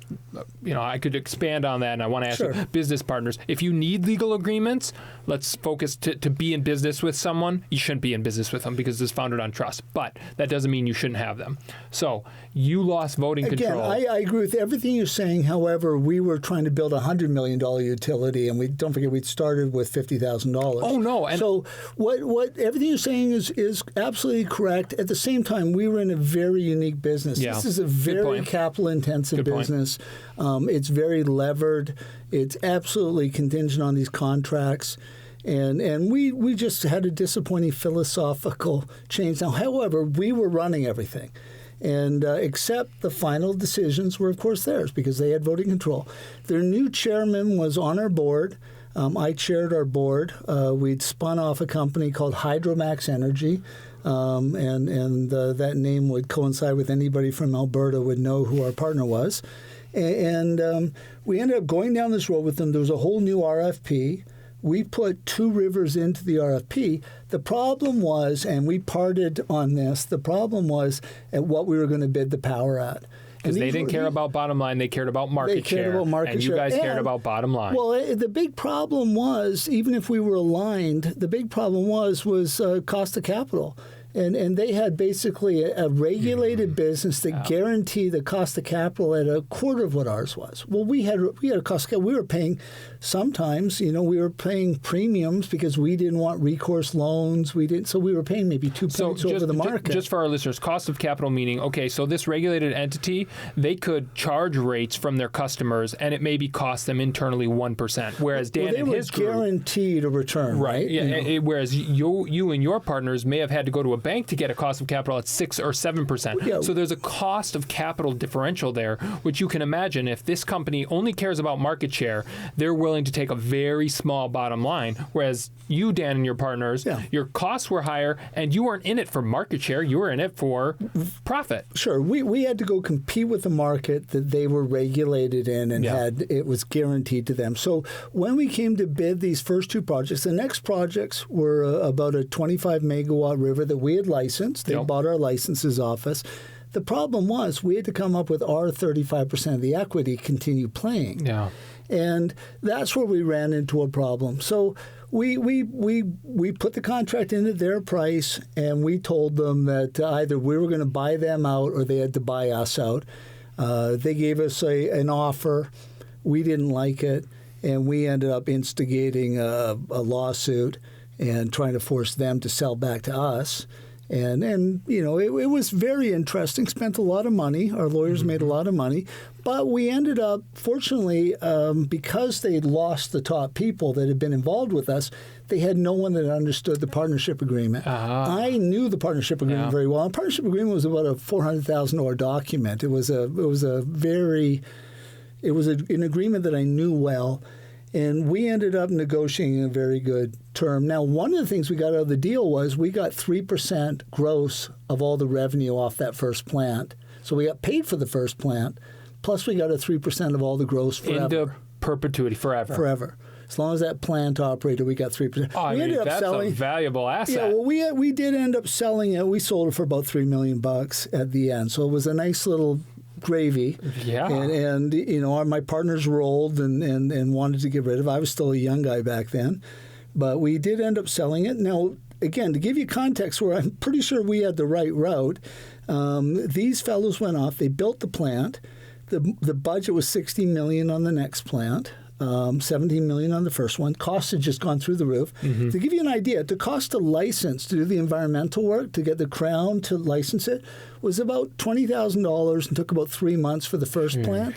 I could expand on that, and I want to ask you, business partners, if you need legal agreements, let's focus to be in business with someone. You shouldn't be in business with them because it's founded on trust, but that doesn't mean you shouldn't have them. So you lost voting control. Again, I agree with everything you're saying. However, we were trying to build a $100 million utility, and don't forget, we started with $50,000. Oh, no. And so what everything you're saying is absolutely correct. At the same time, we were in a very unique business. Yeah. This is a very capital-intensive business. It's very levered. It's absolutely contingent on these contracts. And we just had a disappointing philosophical change. Now, however, we were running everything. And except the final decisions were, of course, theirs because they had voting control. Their new chairman was on our board. I chaired our board. We'd spun off a company called Hydromax Energy. And that name would coincide with anybody from Alberta would know who our partner was. And we ended up going down this road with them. There was a whole new RFP. We put Two Rivers into the RFP. The problem was, and we parted on this, the problem was at what we were going to bid the power at. Because they didn't care about bottom line, they cared about market share. They cared about market share. And you guys cared about bottom line. Well, the big problem was, even if we were aligned, the big problem was cost of capital. And they had basically a regulated business that guaranteed the cost of capital at a quarter of what ours was. Well, we had a cost of capital. We were paying sometimes, we were paying premiums because we didn't want recourse loans. So we were paying maybe 2 points over the market. Just for our listeners, cost of capital meaning, okay, so this regulated entity, they could charge rates from their customers, and it maybe cost them internally 1%, whereas Dan and his group... They were guaranteed a return, right? Yeah, whereas you and your partners may have had to go to a bank to get a cost of capital at 6 or 7%. Yeah. So there's a cost of capital differential there, which you can imagine if this company only cares about market share, they're willing to take a very small bottom line, whereas you, Dan, and your partners, your costs were higher, and you weren't in it for market share, you were in it for profit. Sure. We had to go compete with the market that they were regulated in and it was guaranteed to them. So when we came to bid these first 2 projects, the next projects were about a 25 megawatt river that we had licensed. They bought our licenses off us. The problem was we had to come up with our 35% of the equity, continue playing. Yeah. And that's where we ran into a problem. So we put the contract into their price, and we told them that either we were going to buy them out or they had to buy us out. They gave us an offer. We didn't like it, and we ended up instigating a lawsuit and trying to force them to sell back to us. And it was very interesting. Spent a lot of money. Our lawyers made a lot of money. But we ended up, fortunately, because they'd lost the top people that had been involved with us, they had no one that understood the partnership agreement. I knew the partnership agreement very well. The partnership agreement was about a $400,000 document. It was an agreement that I knew well. And we ended up negotiating a very good term. Now, one of the things we got out of the deal was we got 3% gross of all the revenue off that first plant. So we got paid for the first plant, plus we got a 3% of all the gross forever. Into perpetuity, forever. Forever. As long as that plant operated, we got 3%. That's a valuable asset. Yeah, well, we did end up selling it. We sold it for about $3 million at the end. So it was a nice little gravy. Yeah. And my partners were old and wanted to get rid of it. I was still a young guy back then. But we did end up selling it. Now, again, to give you context where I'm pretty sure we had the right route, these fellows went off. They built the plant. The budget was $60 million on the next plant. $17 million on the first one. Costs had just gone through the roof. Mm-hmm. To give you an idea, to cost a license to do the environmental work, to get the Crown to license it, was about $20,000 and took about 3 months for the first plant.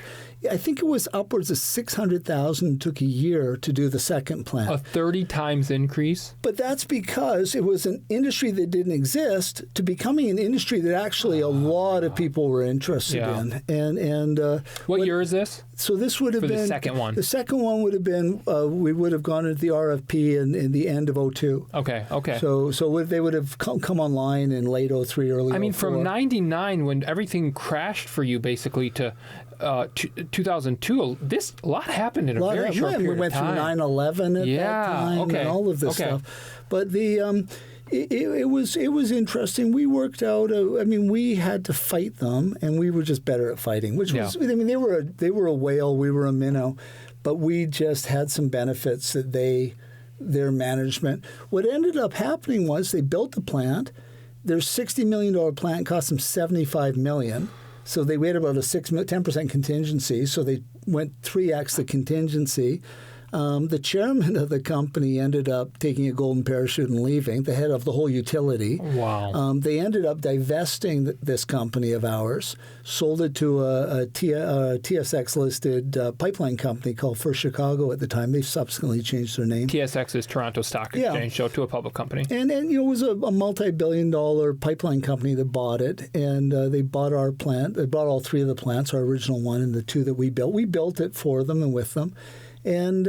I think it was upwards of $600,000 took a year to do the second plant. A 30 times increase? But that's because it was an industry that didn't exist to becoming an industry that actually a lot of people were interested in. And what year is this? So this would have been... the second one? The second one would have been, we would have gone into the RFP in the end of 2002. Okay. So they would have come online in late 2003, early 2004. I mean, from 99, when everything crashed for you, basically, to 2002, a lot happened in a very short period of time. We went through 9/11 at that time and all of this stuff. But it was interesting. We worked out. We had to fight them, and we were just better at fighting. Which was, they were a whale, we were a minnow, but we just had some benefits that their management. What ended up happening was they built the plant. Their $60 million plant cost them $75 million. So they had about a 10% contingency. So they went 3x the contingency. The chairman of the company ended up taking a golden parachute and leaving, the head of the whole utility. Wow. They ended up divesting this company of ours, sold it to a TSX-listed pipeline company called First Chicago at the time. They've subsequently changed their name. TSX is Toronto Stock Exchange, so to a public company. And it was a multi-billion-dollar pipeline company that bought it, and they bought our plant. They bought all 3 of the plants, our original one and the 2 that we built. We built it for them and with them. And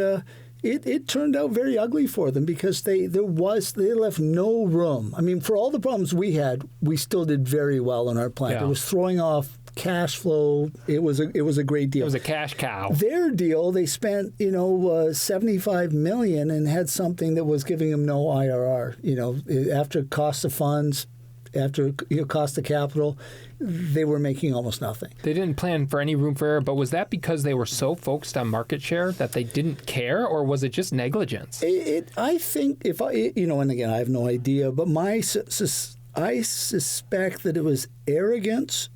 it turned out very ugly for them because they left no room. I mean, for all the problems we had, we still did very well in our plant. It was throwing off cash flow. It was a great deal. It was a cash cow. Their deal, they spent $75 million and had something that was giving them no IRR. After cost of funds, after cost of capital, they were making almost nothing. They didn't plan for any room for error, but was that because they were so focused on market share that they didn't care, or was it just negligence? I think and again, I have no idea, but I suspect that it was arrogance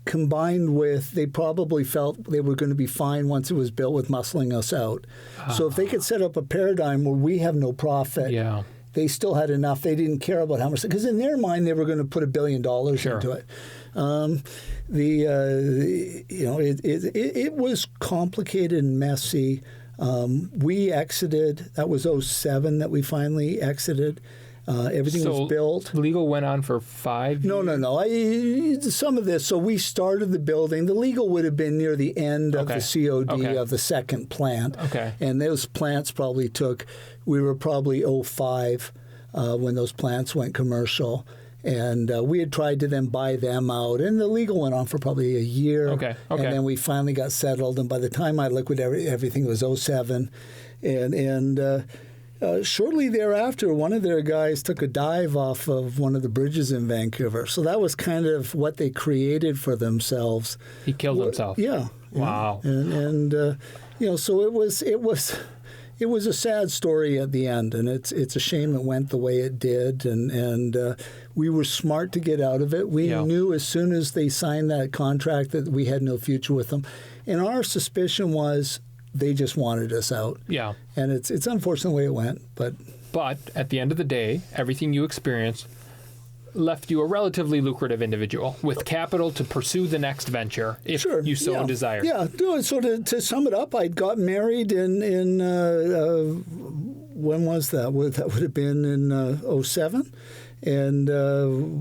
combined with they probably felt they were going to be fine once it was built with muscling us out. So if they could set up a paradigm where we have no profit, they still had enough. They didn't care about how much, because in their mind they were going to put $1 billion into it. It was complicated and messy. We exited. That was 2007 that we finally exited. Everything was built. Legal went on for 5 years? No. Some of this. So we started the building. The legal would have been near the end of the COD of the second plant. Okay. And those plants probably we were probably 2005 when those plants went commercial. And we had tried to then buy them out. And the legal went on for probably a year. Okay. And then we finally got settled. And by the time I liquidated everything, it was 2007. Shortly thereafter, one of their guys took a dive off of one of the bridges in Vancouver. So that was kind of what they created for themselves. He killed himself. Yeah. Wow. So it was a sad story at the end, and it's a shame it went the way it did. And we were smart to get out of it. We knew as soon as they signed that contract that we had no future with them. And our suspicion was they just wanted us out. Yeah. And it's unfortunate the way it went. But at the end of the day, everything you experienced left you a relatively lucrative individual with capital to pursue the next venture if you so desire. Yeah. So to sum it up, I got married in when was that? That would have been in 2007. And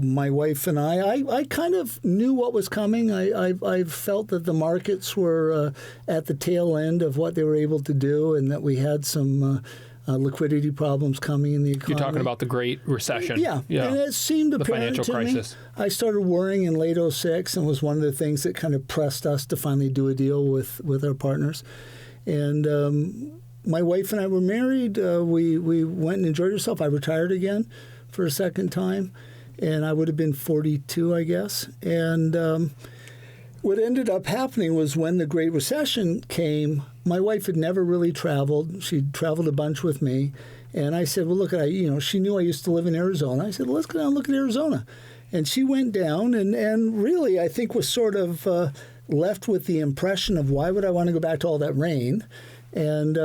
my wife and I kind of knew what was coming. I felt that the markets were at the tail end of what they were able to do, and that we had some liquidity problems coming in the economy. You're talking about the Great Recession. Yeah. And it seemed apparent financial to crisis. Me. I started worrying in late 2006, and was one of the things that kind of pressed us to finally do a deal with our partners. And my wife and I were married. We went and enjoyed ourselves. I retired again for a second time, and I would have been 42, I guess. And what ended up happening was when the Great Recession came, my wife had never really traveled. She'd traveled a bunch with me. And I said, well, look, she knew I used to live in Arizona. I said, well, let's go down and look at Arizona. And she went down and really, I think, was sort of left with the impression of why would I want to go back to all that rain? And,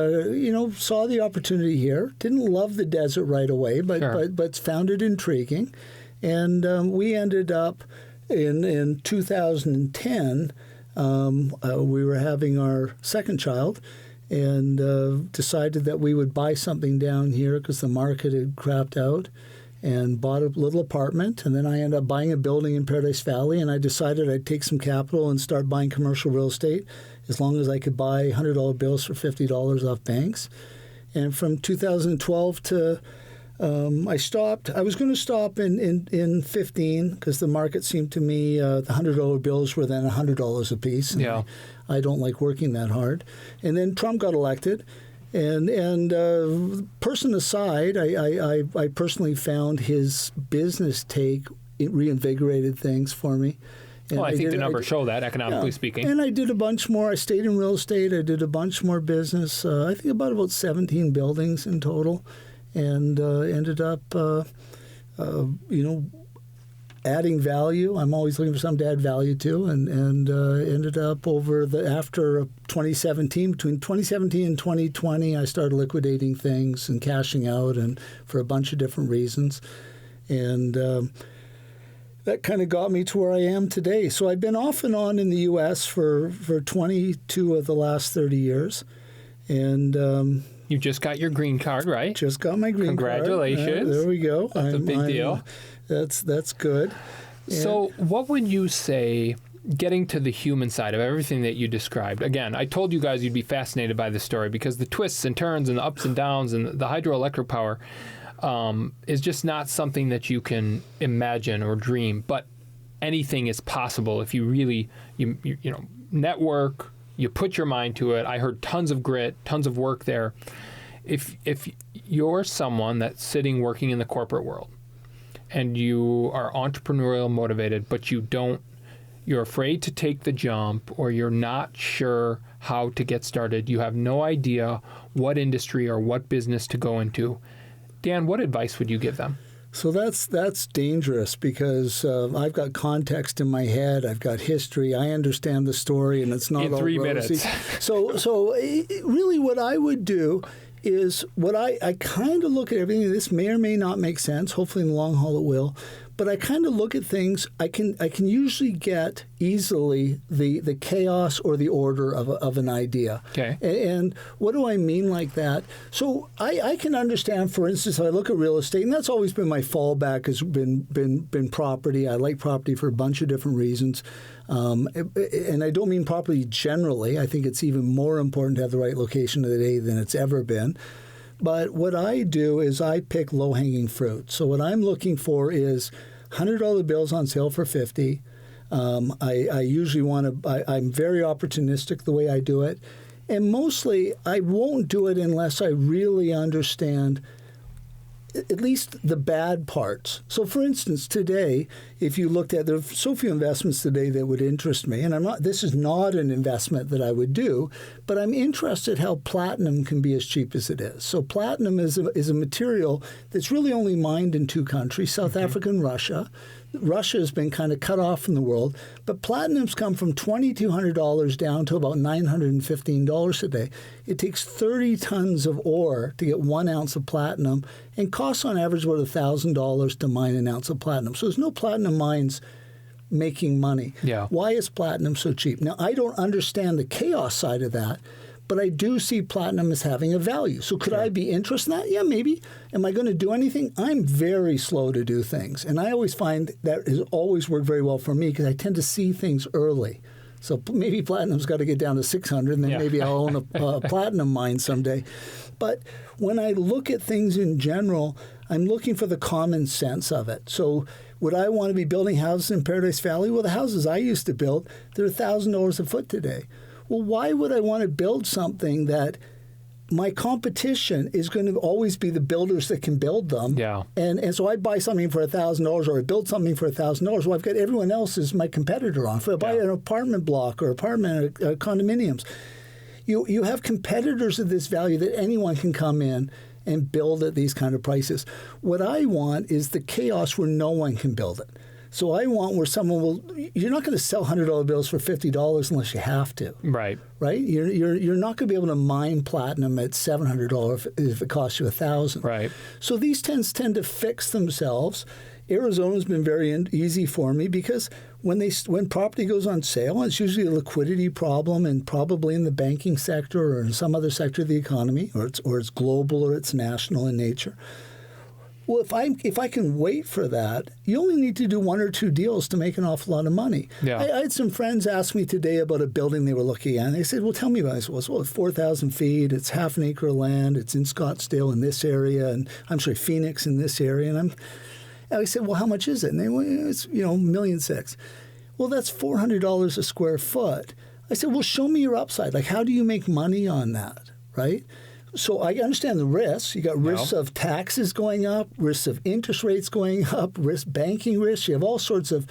saw the opportunity here. Didn't love the desert right away, but found it intriguing. And we ended up in 2010, we were having our second child, and decided that we would buy something down here because the market had crapped out, and bought a little apartment. And then I ended up buying a building in Paradise Valley, and I decided I'd take some capital and start buying commercial real estate as long as I could buy $100 bills for $50 off banks. And from 2012 to I stopped. I was going to stop in 15 because the market seemed to me the $100 bills were then $100 a piece. And I don't like working that hard. And then Trump got elected. And person aside, I personally found his business take reinvigorated things for me. Well, I think the numbers show that, economically speaking. And I did a bunch more. I stayed in real estate. I did a bunch more business. I think about 17 buildings in total, and ended up, adding value. I'm always looking for something to add value to, and ended up after 2017, between 2017 and 2020, I started liquidating things and cashing out, and for a bunch of different reasons, and that kind of got me to where I am today. So I've been off and on in the U.S. for 22 of the last 30 years. And you just got your green card, right? Just got my green card. Congratulations. There we go. That's a big deal. That's good. So what would you say, getting to the human side of everything that you described? Again, I told you guys you'd be fascinated by this story because the twists and turns and the ups and downs and the hydroelectric power is just not something that you can imagine or dream, but anything is possible if you really, you network, you put your mind to it. I heard tons of grit, tons of work there. If you're someone that's sitting working in the corporate world and you are entrepreneurial motivated, but you're afraid to take the jump, or you're not sure how to get started, you have no idea what industry or what business to go into, Dan, what advice would you give them? So that's dangerous because I've got context in my head. I've got history. I understand the story, and it's not in all 3 rosy. minutes. So really what I would do is I kind of look at everything. This may or may not make sense. Hopefully in the long haul it will. But I kind of look at things. I can usually get easily the chaos or the order of an idea. Okay. And what do I mean like that? So I can understand, for instance, if I look at real estate, and that's always been my fallback, has been property. I like property for a bunch of different reasons. And I don't mean property generally. I think it's even more important to have the right location of the day than it's ever been. But what I do is I pick low-hanging fruit. So what I'm looking for is $100 bills on sale for $50. I usually want to. I'm very opportunistic the way I do it, and mostly I won't do it unless I really understand at least the bad parts. So, for instance, today, if you looked at, there are so few investments today that would interest me, and this is not an investment that I would do, but I'm interested how platinum can be as cheap as it is. So platinum is a material that's really only mined in 2 countries, South Africa and Russia. Russia has been kind of cut off from the world, but platinum's come from $2,200 down to about $915 today. It takes 30 tons of ore to get 1 ounce of platinum, and costs on average about $1,000 to mine an ounce of platinum. So there's no platinum mines making money. Yeah. Why is platinum so cheap? Now, I don't understand the chaos side of that, but I do see platinum as having a value. So could I be interested in that? Yeah, maybe. Am I going to do anything? I'm very slow to do things. And I always find that has always worked very well for me because I tend to see things early. So maybe platinum's got to get down to 600, and then maybe I'll own a platinum mine someday. But when I look at things in general, I'm looking for the common sense of it. So would I want to be building houses in Paradise Valley? Well, the houses I used to build, they're $1,000 a foot today. Well, why would I want to build something that my competition is going to always be the builders that can build them? Yeah. And so I buy something for $1,000 or I build something for $1,000. Well, I've got everyone else as my competitor on. If I buy an apartment block or condominiums, you have competitors of this value that anyone can come in and build at these kind of prices. What I want is the chaos where no one can build it. So I want where someone will. You're not going to sell $100 bills for $50 unless you have to. Right. Right. You're not going to be able to mine platinum at $700 if it costs you $1,000. Right. So these tend to fix themselves. Arizona's been very easy for me because when property goes on sale, it's usually a liquidity problem, and probably in the banking sector or in some other sector of the economy, or it's global or it's national in nature. Well, if I can wait for that, you only need to do 1 or 2 deals to make an awful lot of money. Yeah. I had some friends ask me today about a building they were looking at, and they said, well, tell me about it. I said, well, it's 4,000 feet. It's half an acre of land. It's in Scottsdale in this area, and Phoenix in this area. And I said, well, how much is it? And they went, it's, $1.6 million. Well, that's $400 a square foot. I said, well, show me your upside. Like, how do you make money on that, right? So I understand the risks. You got risks of taxes going up, risks of interest rates going up, banking risks. You have all sorts of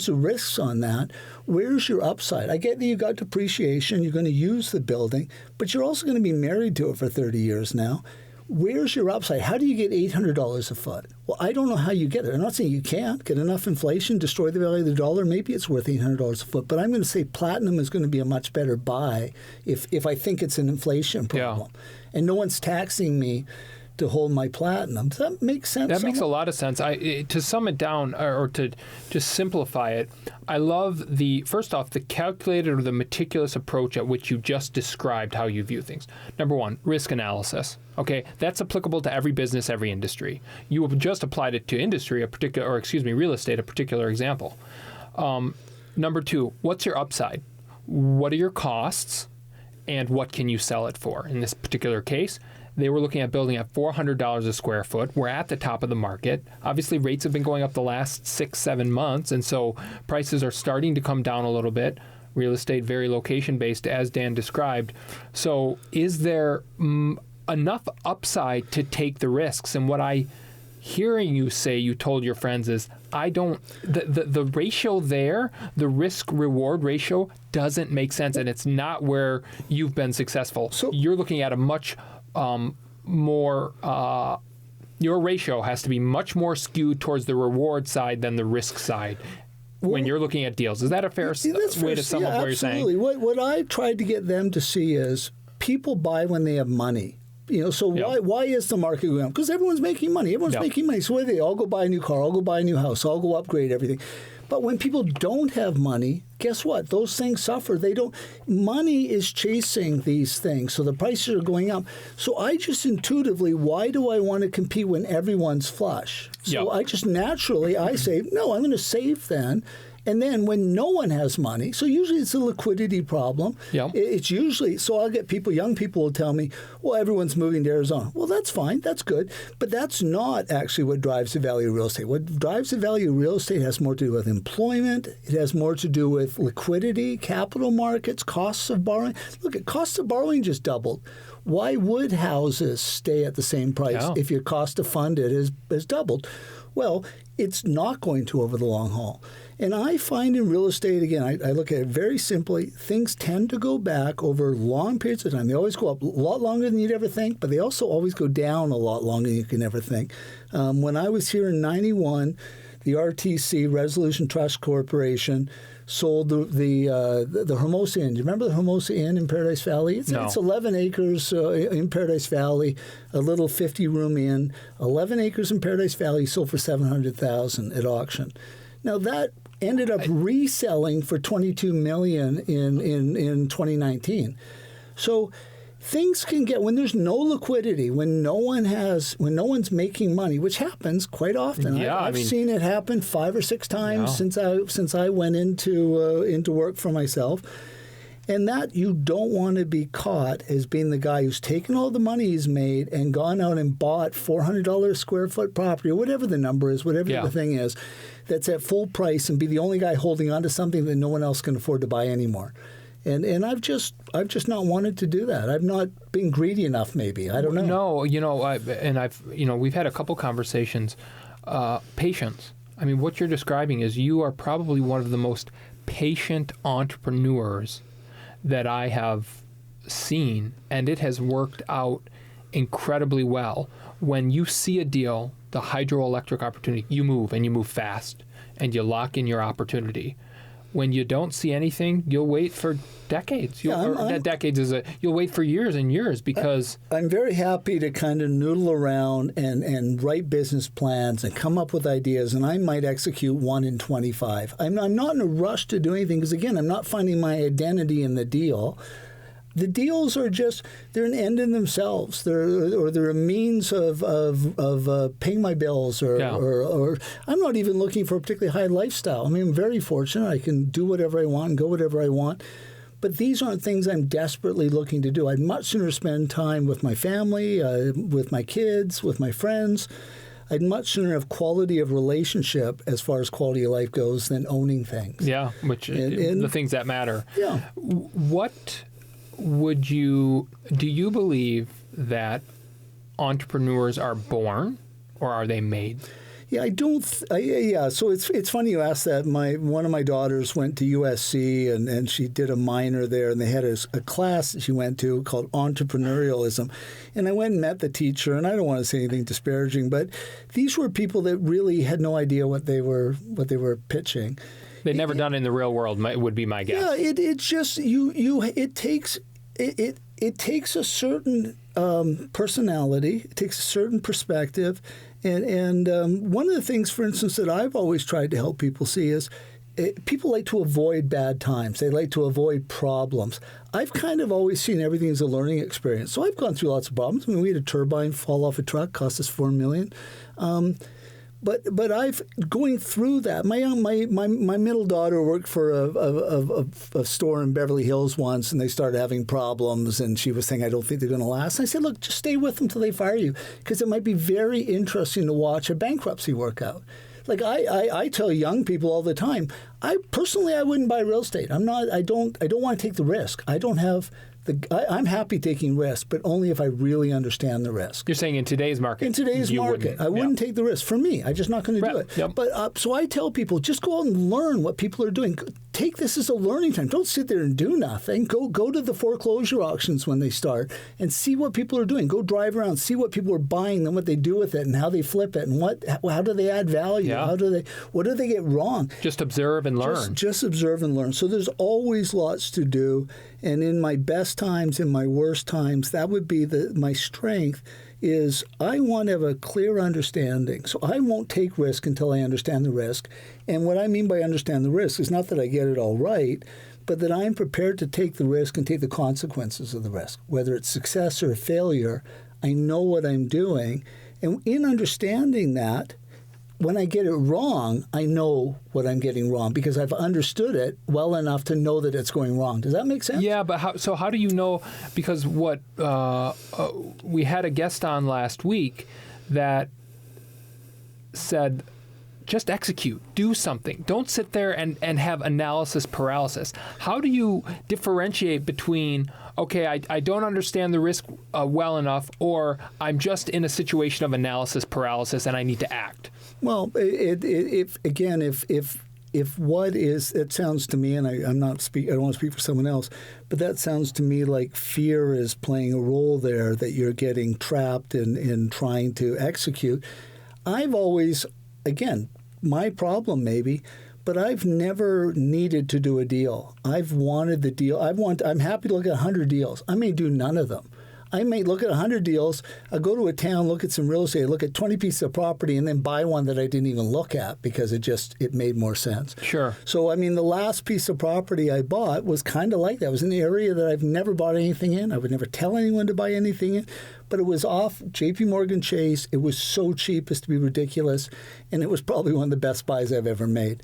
risks on that. Where's your upside? I get that you got depreciation. You're going to use the building, but you're also going to be married to it for 30 years now. Where's your upside? How do you get $800 a foot? Well, I don't know how you get it. I'm not saying you can't get enough inflation, destroy the value of the dollar. Maybe it's worth $800 a foot. But I'm going to say platinum is going to be a much better buy if I think it's an inflation problem. Yeah. And no one's taxing me to hold my platinum. Does that make sense? That makes a lot of sense. To sum it down, or to just simplify it, I love first off, the calculated or the meticulous approach at which you just described how you view things. Number 1, risk analysis. Okay, that's applicable to every business, every industry. You have just applied it to industry, real estate, a particular example. Number 2, what's your upside? What are your costs, and what can you sell it for? In this particular case, they were looking at building at $400 a square foot. We're at the top of the market. Obviously, rates have been going up the last 6-7 months, and so prices are starting to come down a little bit. Real estate, very location-based, as Dan described. So is there enough upside to take the risks? And what I hearing you say you told your friends is, the ratio there, the risk-reward ratio, doesn't make sense, and it's not where you've been successful. So you're looking at a much more your ratio has to be much more skewed towards the reward side than the risk side when you're looking at deals. Is that a fair way to sum up what you're saying? Absolutely. What I tried to get them to see is people buy when they have money. So why is the market going up? Because everyone's making money. Everyone's making money. So they all go buy a new car, all go buy a new house, all go upgrade everything. But when people don't have money, guess what? Those things suffer. Money is chasing these things, so the prices are going up. So I just intuitively, why do I want to compete when everyone's flush? So I just naturally, I say, no, I'm going to save then. And then when no one has money, so usually it's a liquidity problem. Yep. It's usually, so I'll get young people will tell me, well, everyone's moving to Arizona. Well, that's fine. That's good. But that's not actually what drives the value of real estate. What drives the value of real estate has more to do with employment. It has more to do with liquidity, capital markets, costs of borrowing. Look, costs of borrowing just doubled. Why would houses stay at the same price if your cost to fund it has doubled? Well, it's not going to over the long haul. And I find in real estate, again, I look at it very simply, things tend to go back over long periods of time. They always go up a lot longer than you'd ever think, but they also always go down a lot longer than you can ever think. When I was here in 91, the RTC, Resolution Trust Corporation, sold the Hermosa Inn. Do you remember the Hermosa Inn in Paradise Valley? It's 11 acres in Paradise Valley, a little 50-room inn. 11 acres in Paradise Valley sold for $700,000 at auction. Now that ended up reselling for $22 million in 2019. So things can get, when there's no liquidity, when no one's making money, which happens quite often. I've seen it happen 5 or 6 times since I went into work for myself. And that you don't want to be caught as being the guy who's taken all the money he's made and gone out and bought $400 a square foot property, or whatever the number is, whatever the thing is, that's at full price, and be the only guy holding on to something that no one else can afford to buy anymore. And I've just not wanted to do that. I've not been greedy enough, maybe. I don't know. No, we've had a couple conversations. Patience. I mean, what you're describing is you are probably one of the most patient entrepreneurs that I have seen, and it has worked out incredibly well. When you see a deal, the hydroelectric opportunity, you move, and you move fast, and you lock in your opportunity. When you don't see anything, you'll wait for decades. You'll wait for years and years, because I'm very happy to kind of noodle around and write business plans and come up with ideas, and I might execute 1 in 25. I'm not in a rush to do anything because, again, I'm not finding my identity in the deal. The deals are they're an end in themselves. They're a means of paying my bills, or I'm not even looking for a particularly high lifestyle. I mean, I'm very fortunate. I can do whatever I want and go whatever I want. But these aren't things I'm desperately looking to do. I'd much sooner spend time with my family, with my kids, with my friends. I'd much sooner have quality of relationship as far as quality of life goes than owning things. Yeah, the things that matter. Yeah. Do you believe that entrepreneurs are born, or are they made? Yeah, I don't. So it's funny you asked that. One of my daughters went to USC and she did a minor there, and they had a class that she went to called entrepreneurialism. And I went and met the teacher, and I don't want to say anything disparaging, but these were people that really had no idea what they were pitching. They'd never done it in the real world, would be my guess. Yeah, it's just it takes a certain personality, it takes a certain perspective, and one of the things, for instance, that I've always tried to help people see is people like to avoid bad times. They like to avoid problems. I've kind of always seen everything as a learning experience. So I've gone through lots of problems. I mean, we had a turbine fall off a truck, cost us $4 million. But I've going through that. My middle daughter worked for a store in Beverly Hills once, and they started having problems, and she was saying, "I don't think they're going to last." And I said, "Look, just stay with them until they fire you, because it might be very interesting to watch a bankruptcy work out." Like I tell young people all the time, I wouldn't buy real estate. I don't want to take the risk. I'm happy taking risk, but only if I really understand the risk. You're saying in today's market? In today's market. I wouldn't take the risk. For me, I'm just not going to do it. Yep. But so I tell people, just go out and learn what people are doing. take this as a learning time. Don't sit there and do nothing. Go to the foreclosure auctions when they start and see what people are doing. Go drive around, see what people are buying and what they do with it and how they flip it and how do they add value? Yeah. What do they get wrong? Just observe and learn. Just observe and learn. So there's always lots to do. And in my best times, in my worst times, that would be my strength is I want to have a clear understanding. So I won't take risk until I understand the risk. And what I mean by understand the risk is not that I get it all right, but that I'm prepared to take the risk and take the consequences of the risk. Whether it's success or failure, I know what I'm doing. And in understanding that, when I get it wrong, I know what I'm getting wrong because I've understood it well enough to know that it's going wrong. Does that make sense? Yeah, but how do you know? Because we had a guest on last week that said, just execute, do something. Don't sit there and have analysis paralysis. How do you differentiate between, okay, I don't understand the risk well enough, or I'm just in a situation of analysis paralysis and I need to act? Well, if what is, it sounds to me, and I don't want to speak for someone else, but that sounds to me like fear is playing a role there, that you're getting trapped in trying to execute. I've always, again, my problem maybe, but I've never needed to do a deal. I've wanted the deal. I'm happy to look at 100 deals. I may do none of them. I may look at 100 deals, I go to a town, look at some real estate, look at 20 pieces of property, and then buy one that I didn't even look at because it made more sense. Sure. So, I mean, the last piece of property I bought was kind of like that. It was in an area that I've never bought anything in. I would never tell anyone to buy anything in. But it was off J.P. Morgan Chase. It was so cheap as to be ridiculous. And it was probably one of the best buys I've ever made.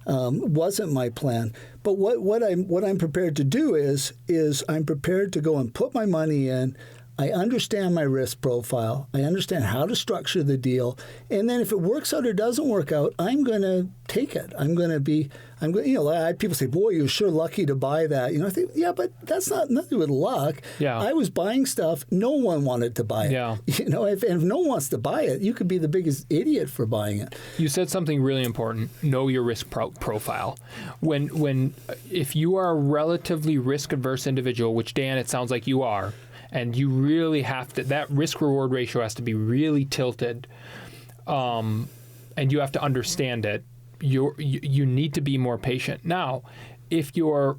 Wasn't my plan. But what I'm prepared to do is I'm prepared to go and put my money in. I understand my risk profile. I understand how to structure the deal. And then if it works out or doesn't work out, I'm going to take it. People say, boy, you're sure lucky to buy that. I think, yeah, but that's not nothing with luck. Yeah. I was buying stuff. No one wanted to buy it. Yeah. If no one wants to buy it, you could be the biggest idiot for buying it. You said something really important. Know your risk profile. If you are a relatively risk-averse individual, which, Dan, it sounds like you are, and you really have to, that risk-reward ratio has to be really tilted, and you have to understand it. You need to be more patient. Now, if you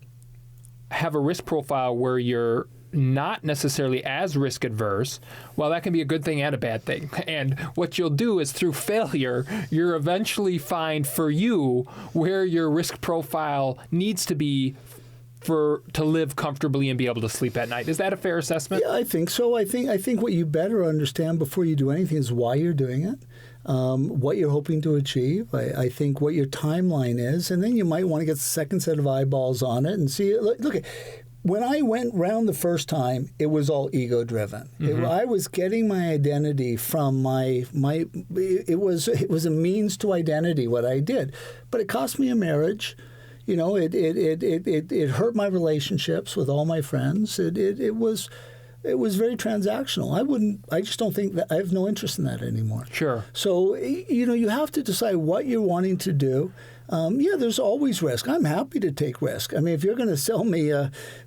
have a risk profile where you're not necessarily as risk-adverse, well, that can be a good thing and a bad thing. And what you'll do is through failure, you'll eventually find for you where your risk profile needs to be to live comfortably and be able to sleep at night. Is that a fair assessment? Yeah, I think so. I think what you better understand before you do anything is why you're doing it, what you're hoping to achieve. I think what your timeline is, and then you might want to get the second set of eyeballs on it and see it. Look, when I went round the first time, it was all ego-driven. Mm-hmm. I was getting my identity from it was a means to identity what I did, but it cost me a marriage. It hurt my relationships with all my friends. It was very transactional. I just don't think that I have no interest in that anymore. Sure. So, you have to decide what you're wanting to do. There's always risk. I'm happy to take risk. I mean, if you're going to sell me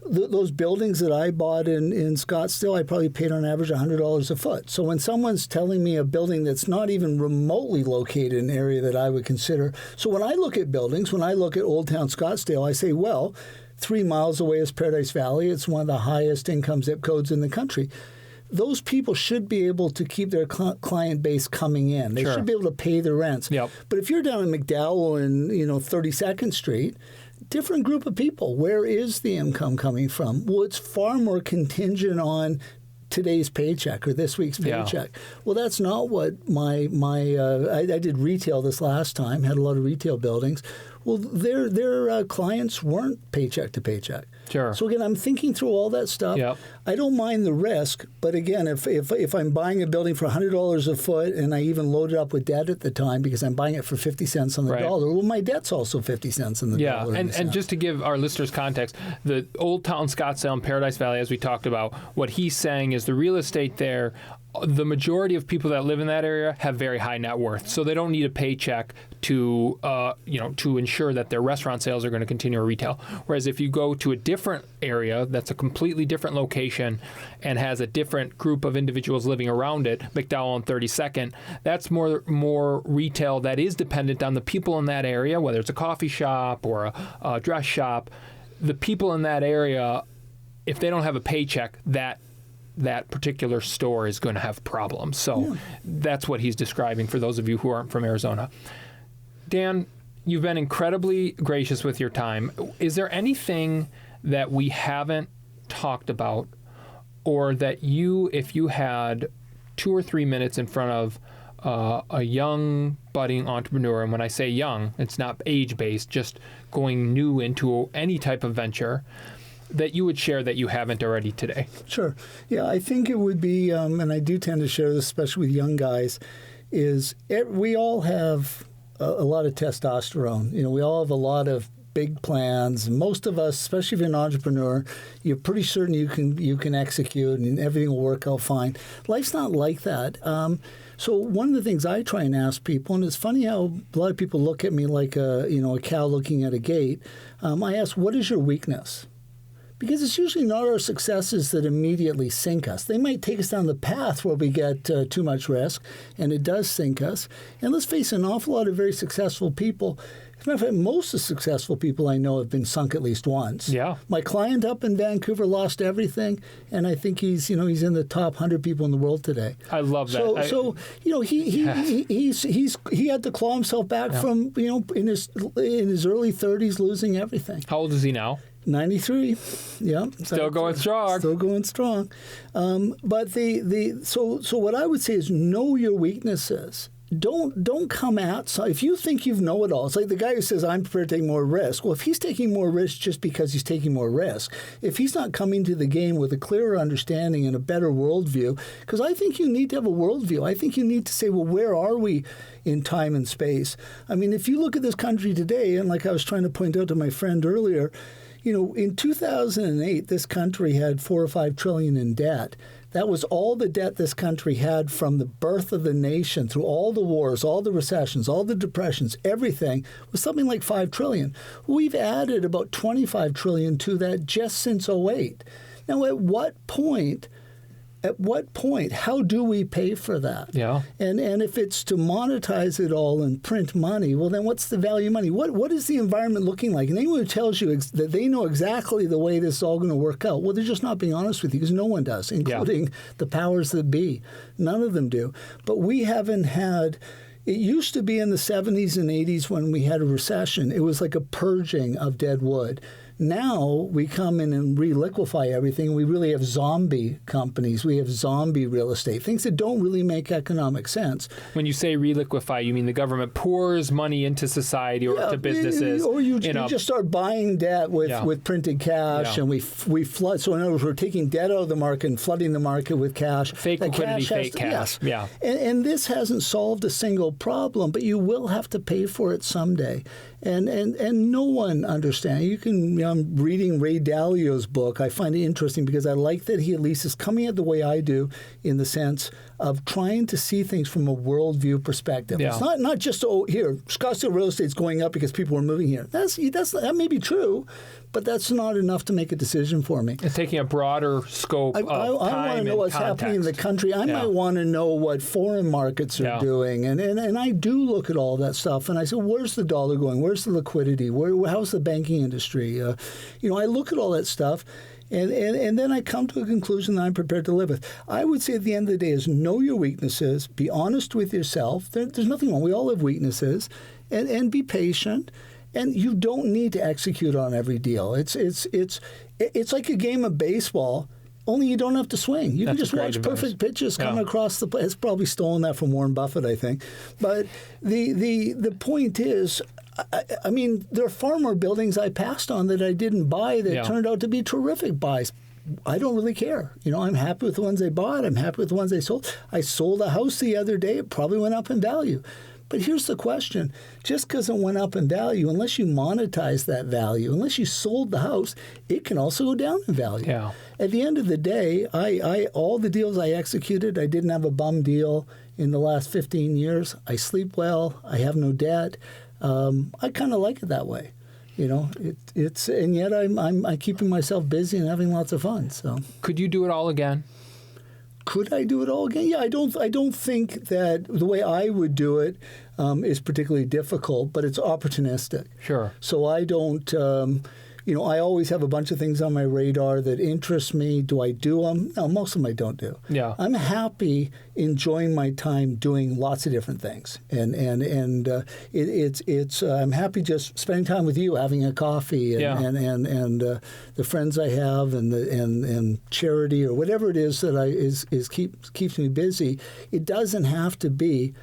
those buildings that I bought in Scottsdale, I probably paid on average $100 a foot. So when someone's telling me a building that's not even remotely located in an area that I would consider. So when I look at buildings, when I look at Old Town Scottsdale, I say, well, 3 miles away is Paradise Valley. It's one of the highest income zip codes in the country. Those people should be able to keep their client base coming in. They should be able to pay their rents. Yep. But if you're down in McDowell and 32nd Street, different group of people. Where is the income coming from? Well, it's far more contingent on today's paycheck or this week's paycheck. Yeah. Well, that's not what I did retail this last time. Had a lot of retail buildings. Well, their clients weren't paycheck to paycheck. Sure. So again, I'm thinking through all that stuff. Yep. I don't mind the risk, but again, if I'm buying a building for $100 a foot and I even load it up with debt at the time because I'm buying it for 50 cents on the dollar, well, my debt's also 50 cents on the dollar. Yeah, and just to give our listeners context, the Old Town Scottsdale and Paradise Valley, as we talked about, what he's saying is the real estate there the majority of people that live in that area have very high net worth, so they don't need a paycheck to to ensure that their restaurant sales are going to continue to retail. Whereas if you go to a different area that's a completely different location and has a different group of individuals living around it, McDowell and 32nd, that's more retail that is dependent on the people in that area, whether it's a coffee shop or a dress shop. The people in that area, if they don't have a paycheck, that particular store is going to have problems. So that's what he's describing for those of you who aren't from Arizona. Dan, you've been incredibly gracious with your time. Is there anything that we haven't talked about, or that if you had 2 or 3 minutes in front of a young budding entrepreneur, and when I say young, it's not age-based, just going new into any type of venture, that you would share that you haven't already today? Sure. Yeah, I think it would be, and I do tend to share this, especially with young guys, is we all have a lot of testosterone. We all have a lot of big plans. Most of us, especially if you're an entrepreneur, you're pretty certain you can execute and everything will work out fine. Life's not like that. So one of the things I try and ask people, and it's funny how a lot of people look at me like a cow looking at a gate. I ask, what is your weakness? Because it's usually not our successes that immediately sink us. They might take us down the path where we get too much risk, and it does sink us. And let's face it, an awful lot of very successful people, as a matter of fact, most of the successful people I know have been sunk at least once. Yeah. My client up in Vancouver lost everything, and I think he's in the top 100 people in the world today. I love that. So he had to claw himself back from in his early 30s losing everything. How old is he now? 93, yeah. Still going strong. Still going strong. But so what I would say is know your weaknesses. Don't come out. So if you think you know it all, it's like the guy who says, I'm prepared to take more risk. Well, if he's taking more risk just because he's taking more risk, if he's not coming to the game with a clearer understanding and a better worldview, because I think you need to have a worldview. I think you need to say, well, where are we in time and space? I mean, if you look at this country today, and like I was trying to point out to my friend earlier, in 2008, this country had 4 or 5 trillion in debt. That was all the debt this country had from the birth of the nation through all the wars, all the recessions, all the depressions, everything was something like 5 trillion. We've added about 25 trillion to that just since 2008. Now, at what point, how do we pay for that? Yeah. And if it's to monetize it all and print money, well, then what's the value of money? What is the environment looking like? And anyone who tells you that they know exactly the way this is all going to work out, well, they're just not being honest with you, because no one does, including the powers that be. None of them do. But we haven't had... It used to be in the 70s and 80s when we had a recession. It was like a purging of dead wood. Now we come in and re-liquefy everything. We really have zombie companies. We have zombie real estate, things that don't really make economic sense. When you say re-liquefy, you mean the government pours money into society or to businesses? Or you just start buying debt with printed cash, and we flood. So in other words, we're taking debt out of the market and flooding the market with cash. Fake liquidity, fake cash. Yes. Yeah. And this hasn't solved a single problem, but you will have to pay for it someday. And no one understands. I'm reading Ray Dalio's book. I find it interesting because I like that he at least is coming at the way I do, in the sense of trying to see things from a worldview perspective. Yeah. It's not just, here, Scottsdale real estate's going up because people are moving here. That may be true, but that's not enough to make a decision for me. It's taking a broader scope of time I want to know what's happening in the country. I might want to know what foreign markets are doing. And I do look at all that stuff, and I say, where's the dollar going? Where's the liquidity? How's the banking industry? I look at all that stuff, and then I come to a conclusion that I'm prepared to live with. I would say at the end of the day is know your weaknesses, be honest with yourself. There's nothing wrong. We all have weaknesses, and be patient. And you don't need to execute on every deal. It's like a game of baseball, only you don't have to swing. You can just watch perfect pitches come across the plate. It's probably stolen that from Warren Buffett, I think. But the point is, I mean, there are far more buildings I passed on that I didn't buy that turned out to be terrific buys. I don't really care. I'm happy with the ones I bought. I'm happy with the ones I sold. I sold a house the other day. It probably went up in value. But here's the question. Just because it went up in value, unless you monetize that value, unless you sold the house, it can also go down in value. Yeah. at the end of the day, I all the deals I executed, I didn't have a bum deal in the last 15 years. I sleep well. I have no debt. I kind of like it that way. You know, it's and yet I'm keeping myself busy and having lots of fun. So could you do it all again? Could I do it all again? Yeah, I don't think that the way I would do it is particularly difficult, but it's opportunistic. Sure. So I don't. I always have a bunch of things on my radar that interest me. Do I do them? No, most of them I don't do. Yeah. I'm happy enjoying my time doing lots of different things, and I'm happy just spending time with you, having a coffee, and the friends I have, and charity or whatever it is that keeps me busy. It doesn't have to be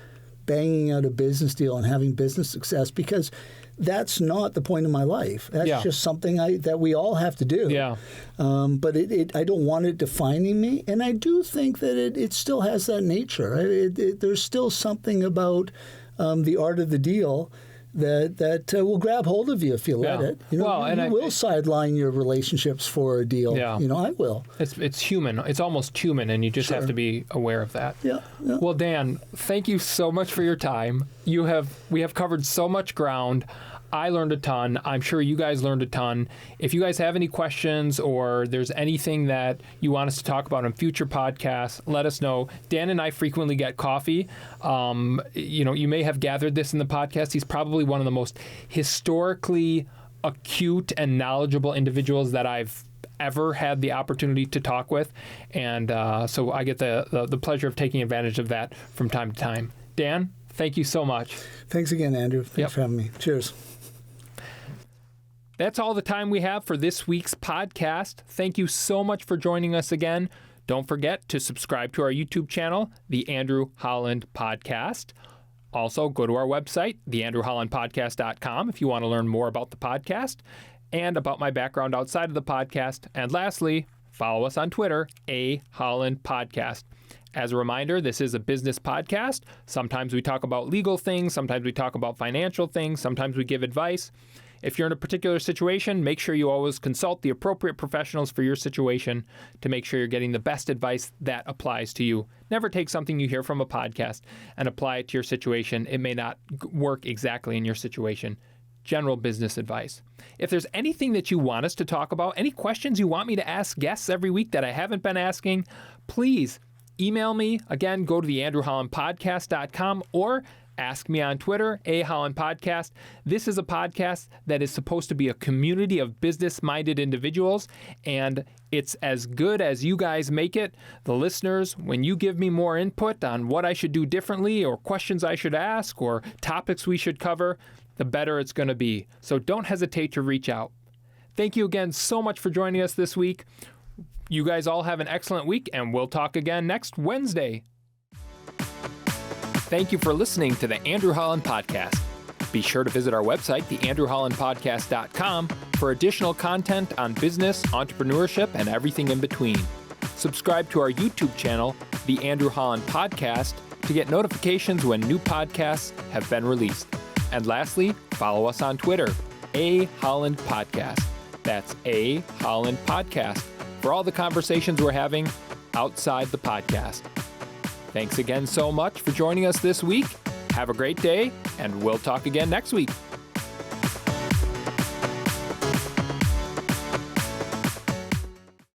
banging out a business deal and having business success, because that's not the point of my life. That's just something that we all have to do. Yeah. But I don't want it defining me. And I do think that it still has that nature. There's still something about the art of the deal that will grab hold of you if you let it. You will sideline your relationships for a deal. Yeah. I will. It's human. It's almost human, and you just have to be aware of that. Yeah. Well, Dan, thank you so much for your time. We have covered so much ground. I learned a ton. I'm sure you guys learned a ton. If you guys have any questions or there's anything that you want us to talk about in future podcasts, let us know. Dan and I frequently get coffee. You may have gathered this in the podcast. He's probably one of the most historically acute and knowledgeable individuals that I've ever had the opportunity to talk with. And so I get the pleasure of taking advantage of that from time to time. Dan, thank you so much. Thanks again, Andrew. Thanks for having me. Cheers. That's all the time we have for this week's podcast. Thank you so much for joining us again. Don't forget to subscribe to our YouTube channel, The Andrew Holland Podcast. Also, go to our website, theandrewhollandpodcast.com, if you want to learn more about the podcast and about my background outside of the podcast. And lastly, follow us on Twitter, @Holland Podcast. As a reminder, this is a business podcast. Sometimes we talk about legal things. Sometimes we talk about financial things. Sometimes we give advice. If you're in a particular situation, make sure you always consult the appropriate professionals for your situation to make sure you're getting the best advice that applies to you. Never take something you hear from a podcast and apply it to your situation. It may not work exactly in your situation. General business advice. If there's anything that you want us to talk about, any questions you want me to ask guests every week that I haven't been asking, please email me. Again, go to theandrewhollandpodcast.com or ask me on Twitter, @Holland Podcast. This is a podcast that is supposed to be a community of business-minded individuals, and it's as good as you guys make it. The listeners, when you give me more input on what I should do differently or questions I should ask or topics we should cover, the better it's going to be. So don't hesitate to reach out. Thank you again so much for joining us this week. You guys all have an excellent week, and we'll talk again next Wednesday. Thank you for listening to the Andrew Holland Podcast. Be sure to visit our website, theandrewhollandpodcast.com, for additional content on business, entrepreneurship, and everything in between. Subscribe to our YouTube channel, The Andrew Holland Podcast, to get notifications when new podcasts have been released. And lastly, follow us on Twitter, @Holland Podcast. That's @Holland Podcast, for all the conversations we're having outside the podcast. Thanks again so much for joining us this week. Have a great day, and we'll talk again next week.